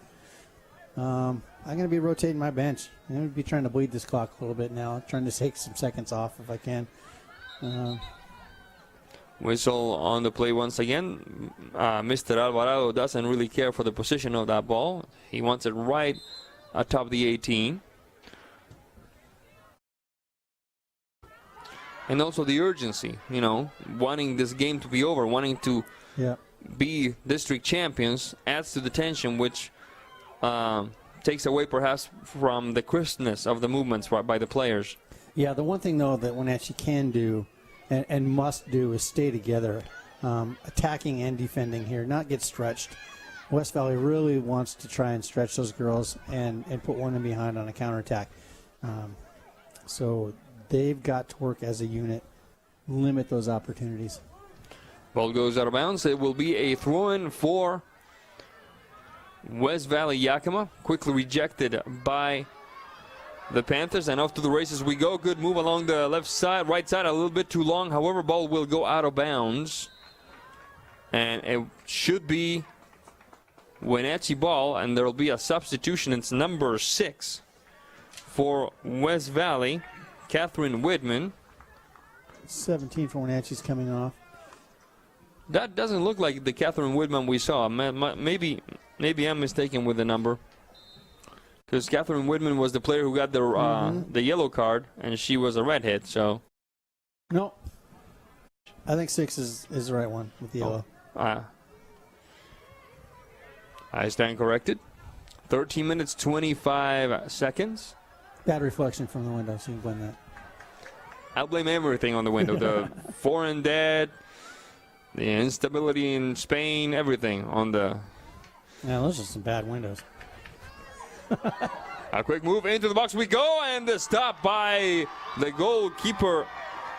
I'm going to be rotating my bench. I'm going to be trying to bleed this clock a little bit now, trying to take some seconds off if I can. Whistle on the play once again. Mr. Alvarado doesn't really care for the position of that ball. He wants it right atop the 18. And also the urgency, you know, wanting this game to be over, wanting to be district champions, adds to the tension, which takes away perhaps from the crispness of the movements by the players. Yeah, the one thing, though, that Wenatchee can do and must do is stay together, attacking and defending here, not get stretched. West Valley really wants to try and stretch those girls and put one in behind on a counterattack. So they've got to work as a unit, limit those opportunities. Ball goes out of bounds. It will be a throw-in for West Valley Yakima. Quickly rejected by the Panthers, and off to the races we go. Good move along the left side, right side, a little bit too long. However, ball will go out of bounds. And it should be Wenatchee ball, and there will be a substitution. It's number 6 for West Valley, Catherine Whitman. 17 for Wenatchee's coming off. That doesn't look like the Catherine Whitman we saw. Maybe I'm mistaken with the number. Because Catherine Whitman was the player who got the yellow card, and she was a redhead. So no, I think 6 is the right one with the yellow. I stand corrected. 13 minutes 25 seconds. Bad reflection from the window, so you can blame that. I'll blame everything on the window. The foreign debt, the instability in Spain, everything on the... Yeah, those are some bad windows. A quick move into the box we go, and the stop by the goalkeeper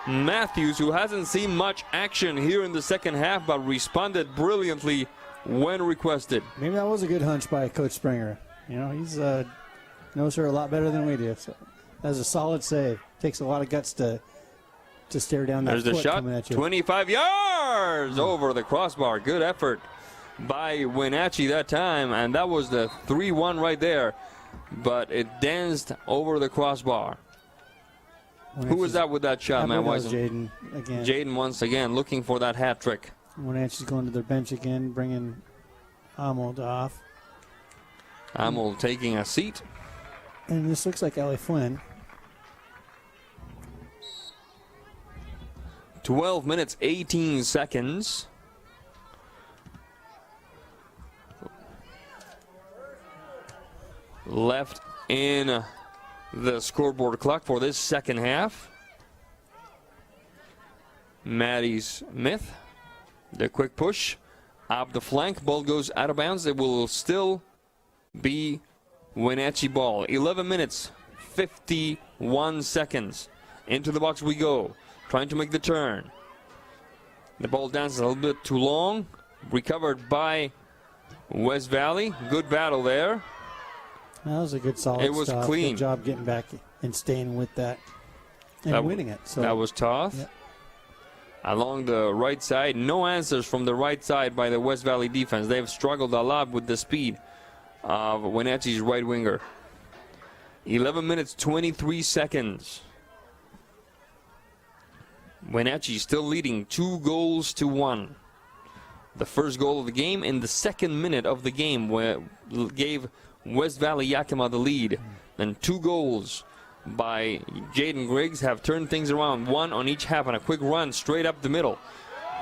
Matthews, who hasn't seen much action here in the second half, but responded brilliantly when requested. Maybe that was a good hunch by Coach Springer. You know, he's knows her a lot better than we do. So that was a solid save. Takes a lot of guts to stare down that There's the foot shot, coming at you. 25 yards over the crossbar. Good effort by Wenatchee that time, and that was the 3-1 right there, but it danced over the crossbar. Who was that with that shot, man? Jaden again. Jaden once again looking for that hat trick. Wenatchee's going to their bench again, bringing Amold off. Amold taking a seat. And this looks like Ellie Flynn. 12 minutes, 18 seconds. Left in the scoreboard clock for this second half. Maddie Smith, the quick push up the flank. Ball goes out of bounds. It will still be Wenatchee ball. 11 minutes, 51 seconds. Into the box we go. Trying to make the turn. The ball dances a little bit too long. Recovered by West Valley. Good battle there. That was a good solid It was stop. clean. Good job getting back and staying with that and winning it. So that was tough. Yep. Along the right side, no answers from the right side by the West Valley defense. They've struggled a lot with the speed of Wenatchee's right winger. 11 minutes, 23 seconds. Wenatchee still leading 2-1. The first goal of the game in the second minute of the game gave West Valley Yakima the lead. Then 2 goals by Jaden Griggs have turned things around. 1 on each half and a quick run straight up the middle.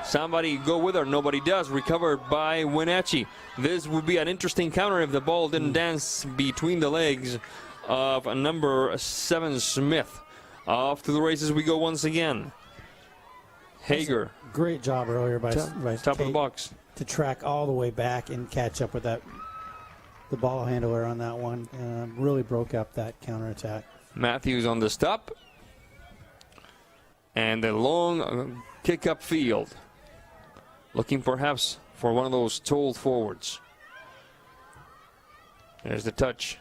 Somebody go with her. Nobody does. Recovered by Wenatchee. This would be an interesting counter if the ball didn't dance between the legs of number 7 Smith. Off to the races we go once again. Hager. Great job earlier by Top of the Tate box. to track all the way back and catch up with that. The ball handler on that one really broke up that counterattack. Matthews on the stop. And a long kick up field. Looking perhaps for one of those tall forwards. There's the touch.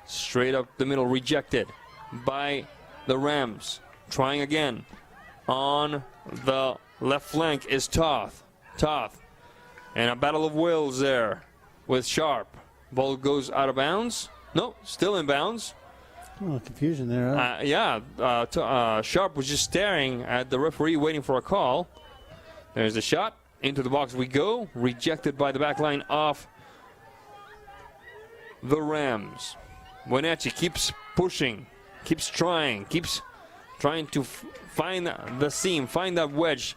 Straight up the middle, rejected by the Rams. Trying again. On the left flank is Toth. And a battle of wills there with Sharp. Ball goes out of bounds. No, still in bounds. Oh, confusion there. Huh? Sharp was just staring at the referee waiting for a call. There's the shot. Into the box we go. Rejected by the back line of the Rams. Wenatchee keeps pushing, keeps trying to find the seam, find that wedge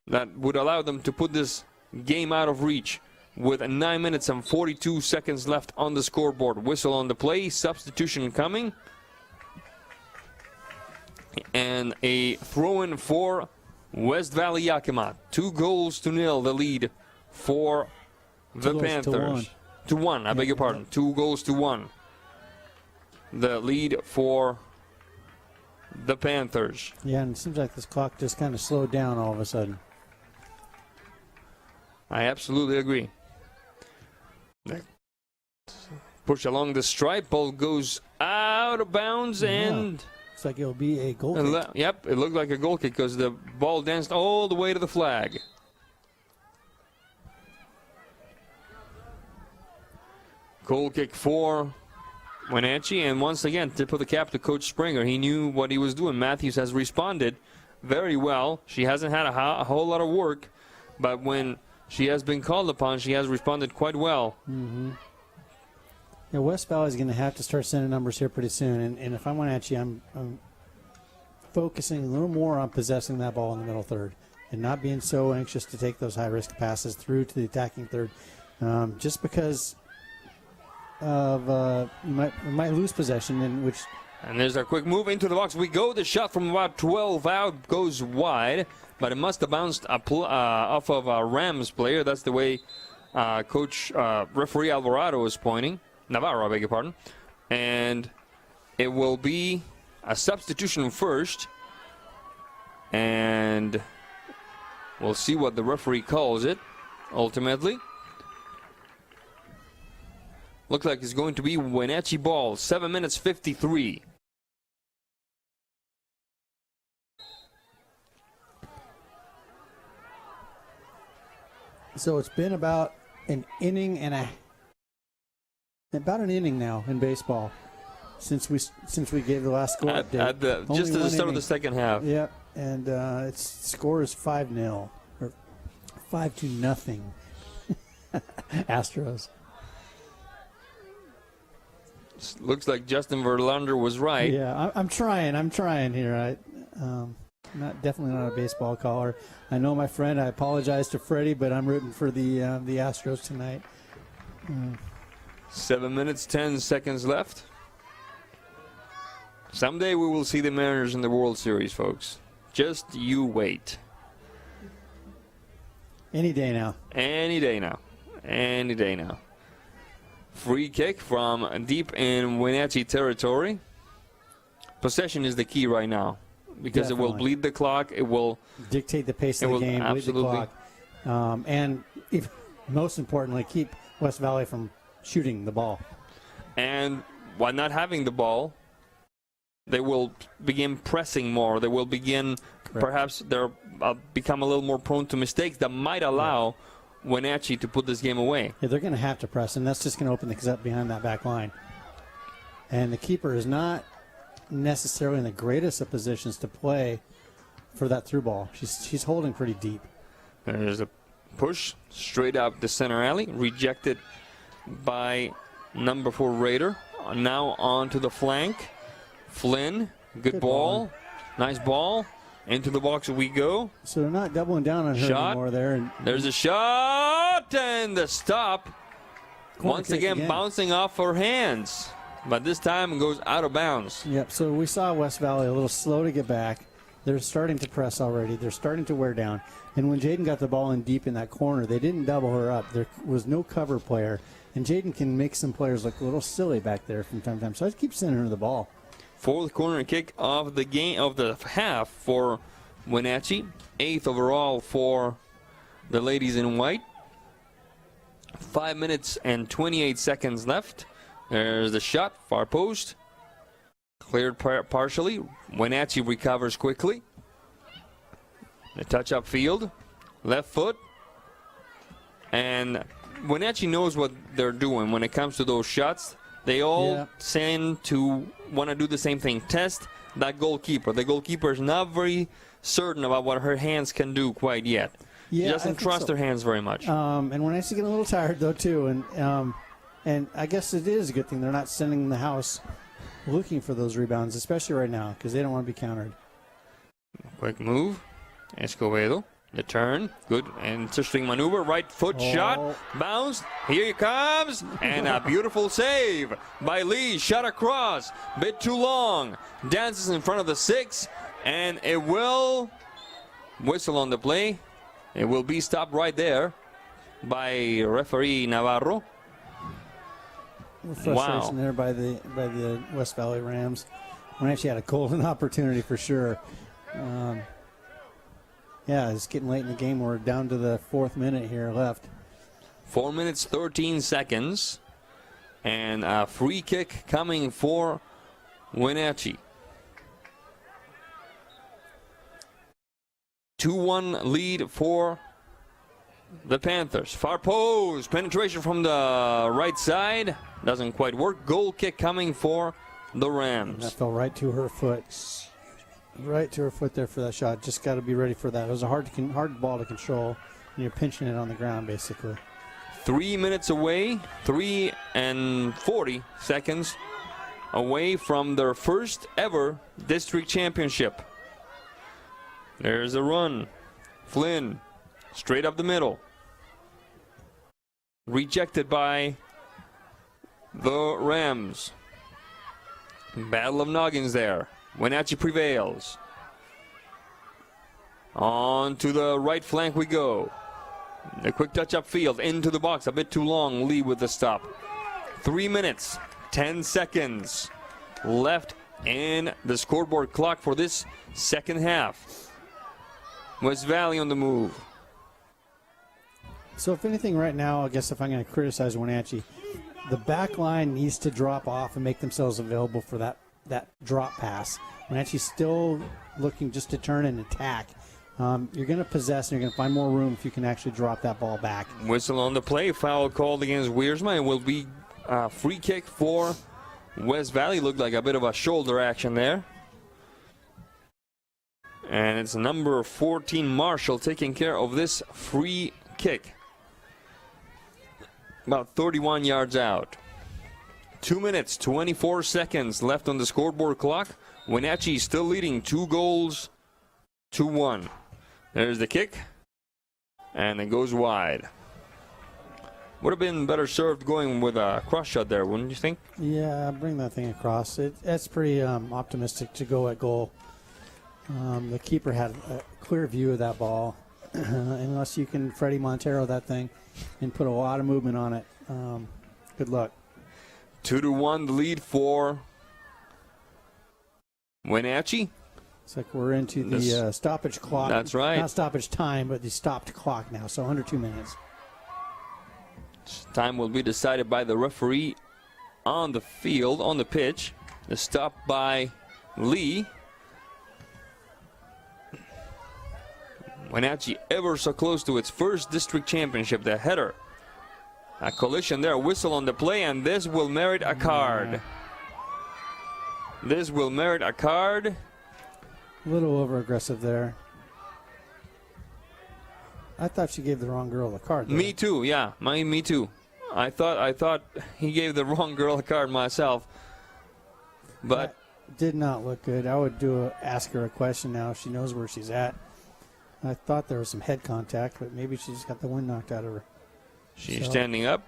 that would allow them to put this game out of reach. With 9 minutes and 42 seconds left on the scoreboard. Whistle on the play, substitution coming. And a throw-in for West Valley Yakima. 2-0 the lead for the Panthers. 2-1, I beg your pardon. 2-1. The lead for the Panthers. Yeah, and it seems like this clock just kind of slowed down all of a sudden. I absolutely agree. Push along the stripe. Ball goes out of bounds and... Looks like it'll be a goal kick. Yep, it looked like a goal kick because the ball danced all the way to the flag. Goal kick for Wenatchee, and once again, tip of the cap to Coach Springer. He knew what he was doing. Matthews has responded very well. She hasn't had a whole lot of work, but when she has been called upon, she has responded quite well. Mm-hmm. Yeah, West Valley is going to have to start sending numbers here pretty soon, and if I'm Wenatchee, I'm focusing a little more on possessing that ball in the middle third and not being so anxious to take those high-risk passes through to the attacking third, just because of you might lose possession, And there's our quick move into the box. We go. The shot from about 12 out goes wide, but it must have bounced off of a Rams player. That's the way referee Navarro is pointing. Navarro, I beg your pardon. And it will be a substitution first. And we'll see what the referee calls it ultimately. Looks like it's going to be Wenatchee ball. 7 minutes 53. So it's been about an inning now in baseball since we gave the last score update. Just at the start of the second half. Yep, and its score is 5-0 or 5-0. Astros. Looks like Justin Verlander was right. Yeah, I'm trying here. Definitely not a baseball caller. I know my friend. I apologize to Freddie, but I'm rooting for the Astros tonight. 7 minutes, 10 seconds left. Someday we will see the Mariners in the World Series, folks. Just you wait. Any day now. Any day now. Any day now. Free kick from deep in Wenatchee territory. Possession is the key right now because Definitely. It will bleed the clock. It will dictate the pace of the game, bleed the clock. And most importantly, keep West Valley from shooting the ball. And while not having the ball, they will begin pressing more. They will begin, perhaps they'll become a little more prone to mistakes that might allow Wenatchee to put this game away. Yeah, they're going to have to press, and that's just going to open things up behind that back line. And the keeper is not necessarily in the greatest of positions to play for that through ball. She's holding pretty deep. There's a push straight up the center alley, rejected by number 4 Raider. Now on to the flank. Flynn, good ball. Nice ball. Into the box we go. So they're not doubling down on her anymore there. And there's a shot and the stop. Once again, bouncing off her hands. But this time it goes out of bounds. Yep, so we saw West Valley a little slow to get back. They're starting to press already. They're starting to wear down. And when Jaden got the ball in deep in that corner, they didn't double her up. There was no cover player. And Jaden can make some players look a little silly back there from time to time. So I keep sending her the ball. Fourth corner kick of the game of the half for Wenatchee. 8th overall for the ladies in white. 5 minutes and 28 seconds left. There's the shot, far post. Cleared partially. Wenatchee recovers quickly. The touch up field. Left foot. And Wenatchee knows what they're doing when it comes to those shots. They all tend to want to do the same thing. Test that goalkeeper. The goalkeeper is not very certain about what her hands can do quite yet. Yeah, she doesn't trust her hands very much. And Wenatchee's getting a little tired, though, too. And I guess it is a good thing they're not sending the house looking for those rebounds, especially right now, because they don't want to be countered. Quick move. Escobedo. The turn. Good. Interesting maneuver. Right foot shot. Bounce. Here he comes. And a beautiful save by Lee. Shot across. Bit too long. Dances in front of the 6. And it will whistle on the play. It will be stopped right there by referee Navarro. Frustration there by the West Valley Rams. Wenatchee had a golden opportunity for sure. Yeah, it's getting late in the game. We're down to the 4th minute here left. 4 minutes, 13 seconds. And a free kick coming for Wenatchee. 2-1 lead for the Panthers. Far post, penetration from the right side. Doesn't quite work. Goal kick coming for the Rams. That fell right to her foot. Right to her foot there for that shot. Just got to be ready for that. It was a hard ball to control. And you're pinching it on the ground, basically. 3 minutes away, 3 and 40 seconds away from their first ever district championship. There's a run. Flynn, straight up the middle. Rejected by the Rams. Battle of noggins there. Wenatchee prevails. On to the right flank we go. A quick touch upfield, into the box, a bit too long. Lee with the stop. 3 minutes, 10 seconds left in the scoreboard clock for this second half. West Valley on the move. So if anything right now, I guess if I'm going to criticize Wenatchee, the back line needs to drop off and make themselves available for that drop pass. Wenatchee's still looking just to turn and attack. You're going to possess and you're going to find more room if you can actually drop that ball back. Whistle on the play. Foul called against Wiersma. It will be a free kick for West Valley. Looked like a bit of a shoulder action there. And it's number 14, Marshall, taking care of this free kick. About 31 yards out. 2 minutes, 24 seconds left on the scoreboard clock. Wenatchee still leading 2-1. There's the kick. And it goes wide. Would have been better served going with a cross shot there, wouldn't you think? Yeah, bring that thing across. That's pretty optimistic to go at goal. The keeper had a clear view of that ball. Unless you can Freddie Montero that thing and put a lot of movement on it. Good luck. 2-1 the lead for Wenatchee. It's like we're into the stoppage clock. That's right. Not stoppage time, but the stopped clock now, so under 2 minutes. Time will be decided by the referee on the field, on the pitch. The stop by Lee. Wenatchee ever so close to its first district championship. The header. A collision there, whistle on the play, and this will merit a card. This will merit a card. A little over-aggressive there. I thought she gave the wrong girl the card. Though. Me too, yeah. Me too. I thought he gave the wrong girl a card myself. But that did not look good. I would ask her a question now if she knows where she's at. I thought there was some head contact, but maybe she just got the wind knocked out of her. She's standing up.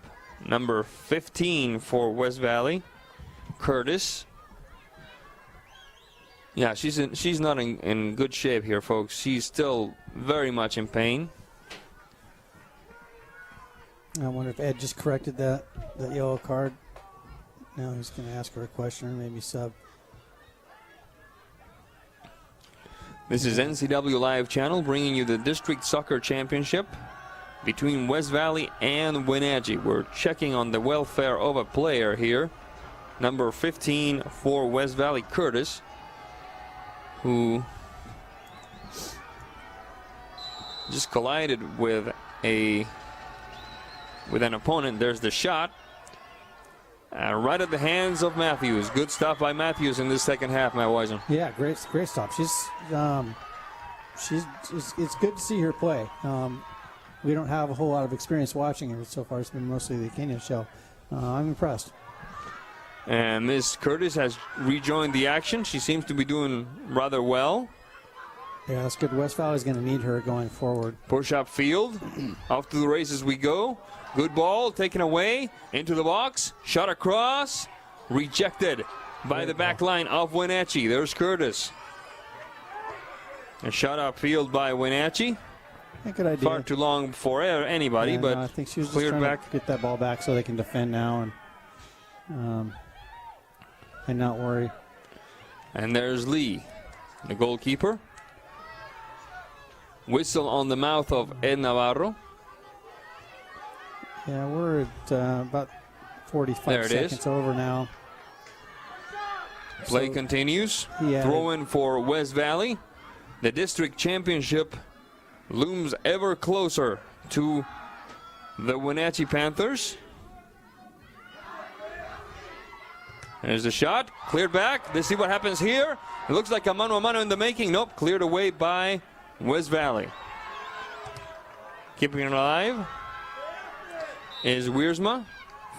Number 15 for West Valley, Curtis. Yeah, she's not in good shape here, folks. She's still very much in pain. I wonder if Ed just corrected that yellow card. Now he's going to ask her a question or maybe sub. This is NCW Live Channel bringing you the District Soccer Championship between West Valley and Wenatchee. We're checking on the welfare of a player here. Number 15 for West Valley, Curtis, who just collided with an opponent. There's the shot. Right at the hands of Matthews. Good stuff by Matthews in this second half, Matt Weisen. Yeah, great stop. It's good to see her play. We don't have a whole lot of experience watching her so far. It's been mostly the Kenya show. I'm impressed. And Miss Curtis has rejoined the action. She seems to be doing rather well. Yeah, that's good. West Valley's going to need her going forward. Push up field. Off to the races we go. Good ball taken away into the box. Shot across. Rejected by the back line of Wenatchee. There's Curtis. A shot upfield by Wenatchee. Good idea. Far too long for anybody, but I think she was just cleared trying back. to get that ball back so they can defend now and not worry. And there's Lee, the goalkeeper. Whistle on the mouth of Ed Navarro. Yeah, we're at about 45 There it seconds is. over now. Play So, continues. yeah. Throw in for West Valley. The district championship looms ever closer to the Wenatchee Panthers. There's the shot. Cleared back. Let's see what happens here. It looks like a mano a mano in the making. Nope. Cleared away by West Valley. Keeping it alive is Wiersma.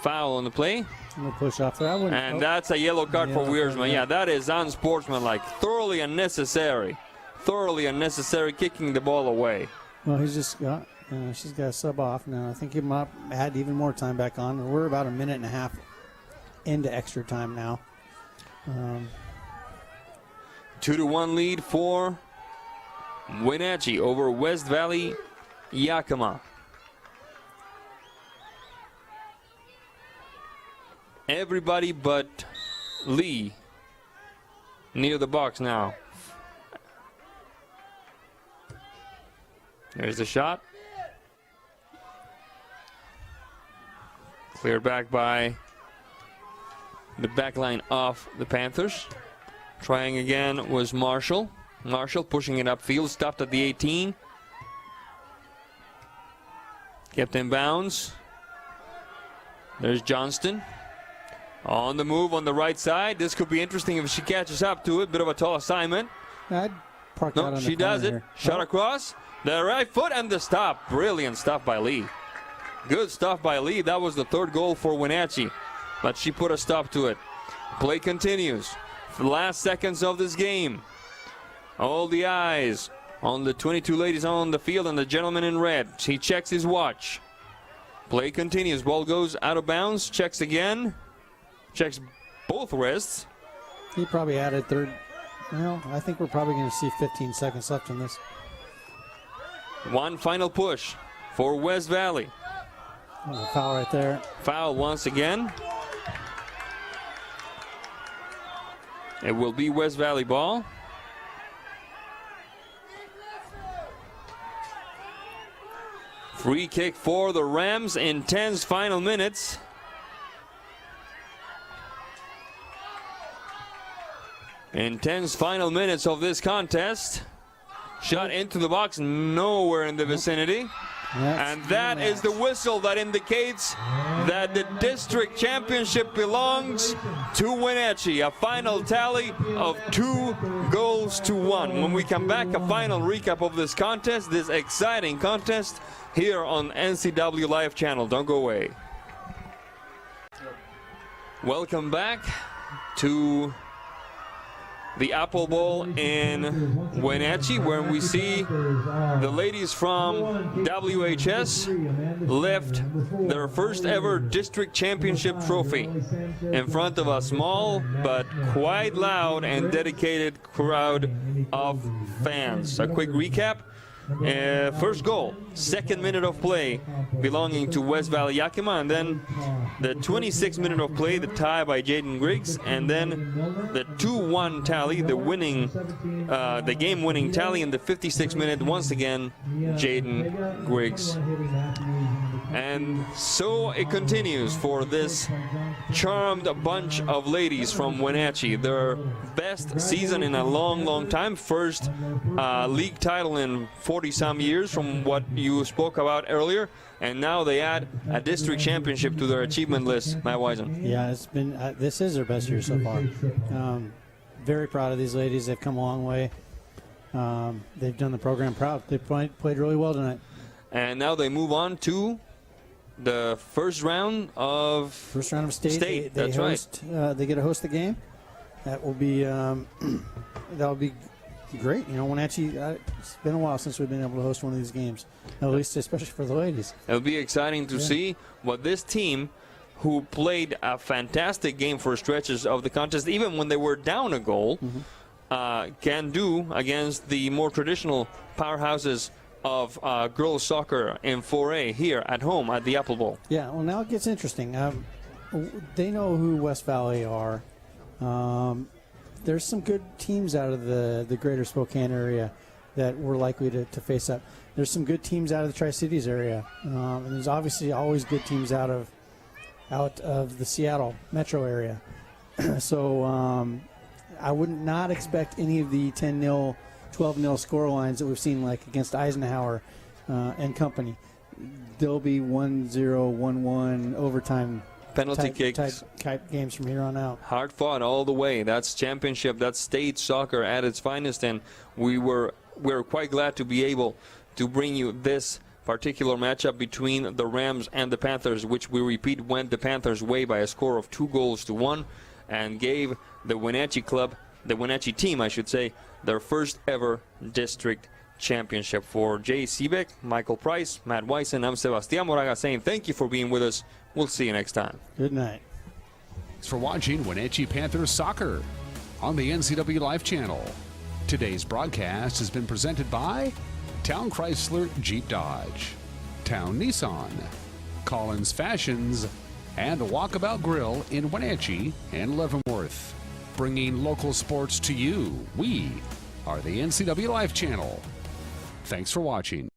Foul on the play. I'm gonna push off that one. And that's a yellow card for Yellow card, Wiersma. yeah. Yeah, that is unsportsmanlike. Thoroughly unnecessary. Thoroughly unnecessary, kicking the ball away. Well, he's just got. She's got a sub off now. I think he might add even more time back on. We're about a minute and a half into extra time now. 2-1 lead for Wenatchee over West Valley Yakima. Everybody but Lee near the box now. There's the shot. Cleared back by the back line of the Panthers. Trying again was Marshall. Marshall pushing it upfield, stopped at the 18. Kept in bounds. There's Johnston. On the move on the right side. This could be interesting if she catches up to it. Bit of a tall assignment. I'd park that No, on the she does corner it. here. Shot across. The right foot and the stop. Brilliant stuff by Lee. Good stuff by Lee. That was the third goal for Wenatchee. But she put a stop to it. Play continues. For the last seconds of this game. All the eyes on the 22 ladies on the field and the gentleman in red. He checks his watch. Play continues. Ball goes out of bounds. Checks again. Checks both wrists. He probably added third. Well, I think we're probably going to see 15 seconds left in this. One final push for West Valley. There's a foul right there. Foul once again. It will be West Valley ball. Free kick for the Rams in 10's final minutes. In 10's final minutes of this contest. Shot into the box, nowhere in the vicinity. And that is the whistle that indicates that the district championship belongs to Wenatchee. A final tally of 2-1. When we come back, a final recap of this contest, this exciting contest here on NCW Live Channel. Don't go away. Welcome back to the Apple Bowl in Wenatchee, where we see the ladies from Wvhs lift their first ever district championship trophy in front of a small but quite loud and dedicated crowd of fans. A quick recap. First goal, second minute of play belonging to West Valley Yakima, and then the 26th minute of play, the tie by Jaden Griggs, and then the 2-1 tally, the game-winning tally in the 56th minute, once again, Jaden Griggs. And so it continues for this charmed bunch of ladies from Wenatchee. Their best season in a long, long time. First league title in 40-some years from what you spoke about earlier. And now they add a district championship to their achievement list, Matt Wisen. Yeah, it's been. This is their best year so far. Very proud of these ladies. They've come a long way. They've done the program proud. They played really well tonight. And now they move on to the first round of state. They That's host, they get to host the game. That will be that'll be great. You know, Wenatchee. It's been a while since we've been able to host one of these games. At least, especially for the ladies. It'll be exciting to see what this team, who played a fantastic game for stretches of the contest, even when they were down a goal, can do against the more traditional powerhouses of girls soccer in 4A here at home at the Apple Bowl. Yeah, well, now it gets interesting. They know who West Valley are. There's some good teams out of the greater Spokane area that we're likely to face up. There's some good teams out of the Tri-Cities area. And there's obviously always good teams out of out of the Seattle metro area. So I would not expect any of the 10-0, 12-0 score lines that we've seen like against Eisenhower and company. There'll be 1-0, 1-1 overtime Penalty kicks. type games from here on out. Hard fought all the way. That's championship. That's state soccer at its finest, and we're quite glad to be able to bring you this particular matchup between the Rams and the Panthers, which we repeat went the Panthers' way by a score of 2-1, and gave the Wenatchee club, the Wenatchee team, I should say, their first ever district championship. For Jay Seebeck, Michael Price, Matt Weiss, and I'm Sebastián Moraga saying thank you for being with us. We'll see you next time. Good night. Thanks for watching Wenatchee Panthers Soccer on the NCW Life Channel. Today's broadcast has been presented by Town Chrysler Jeep Dodge, Town Nissan, Collins Fashions, and the Walkabout Grill in Wenatchee and Leavenworth. Bringing local sports to you, we are the NCW Life Channel. Thanks for watching.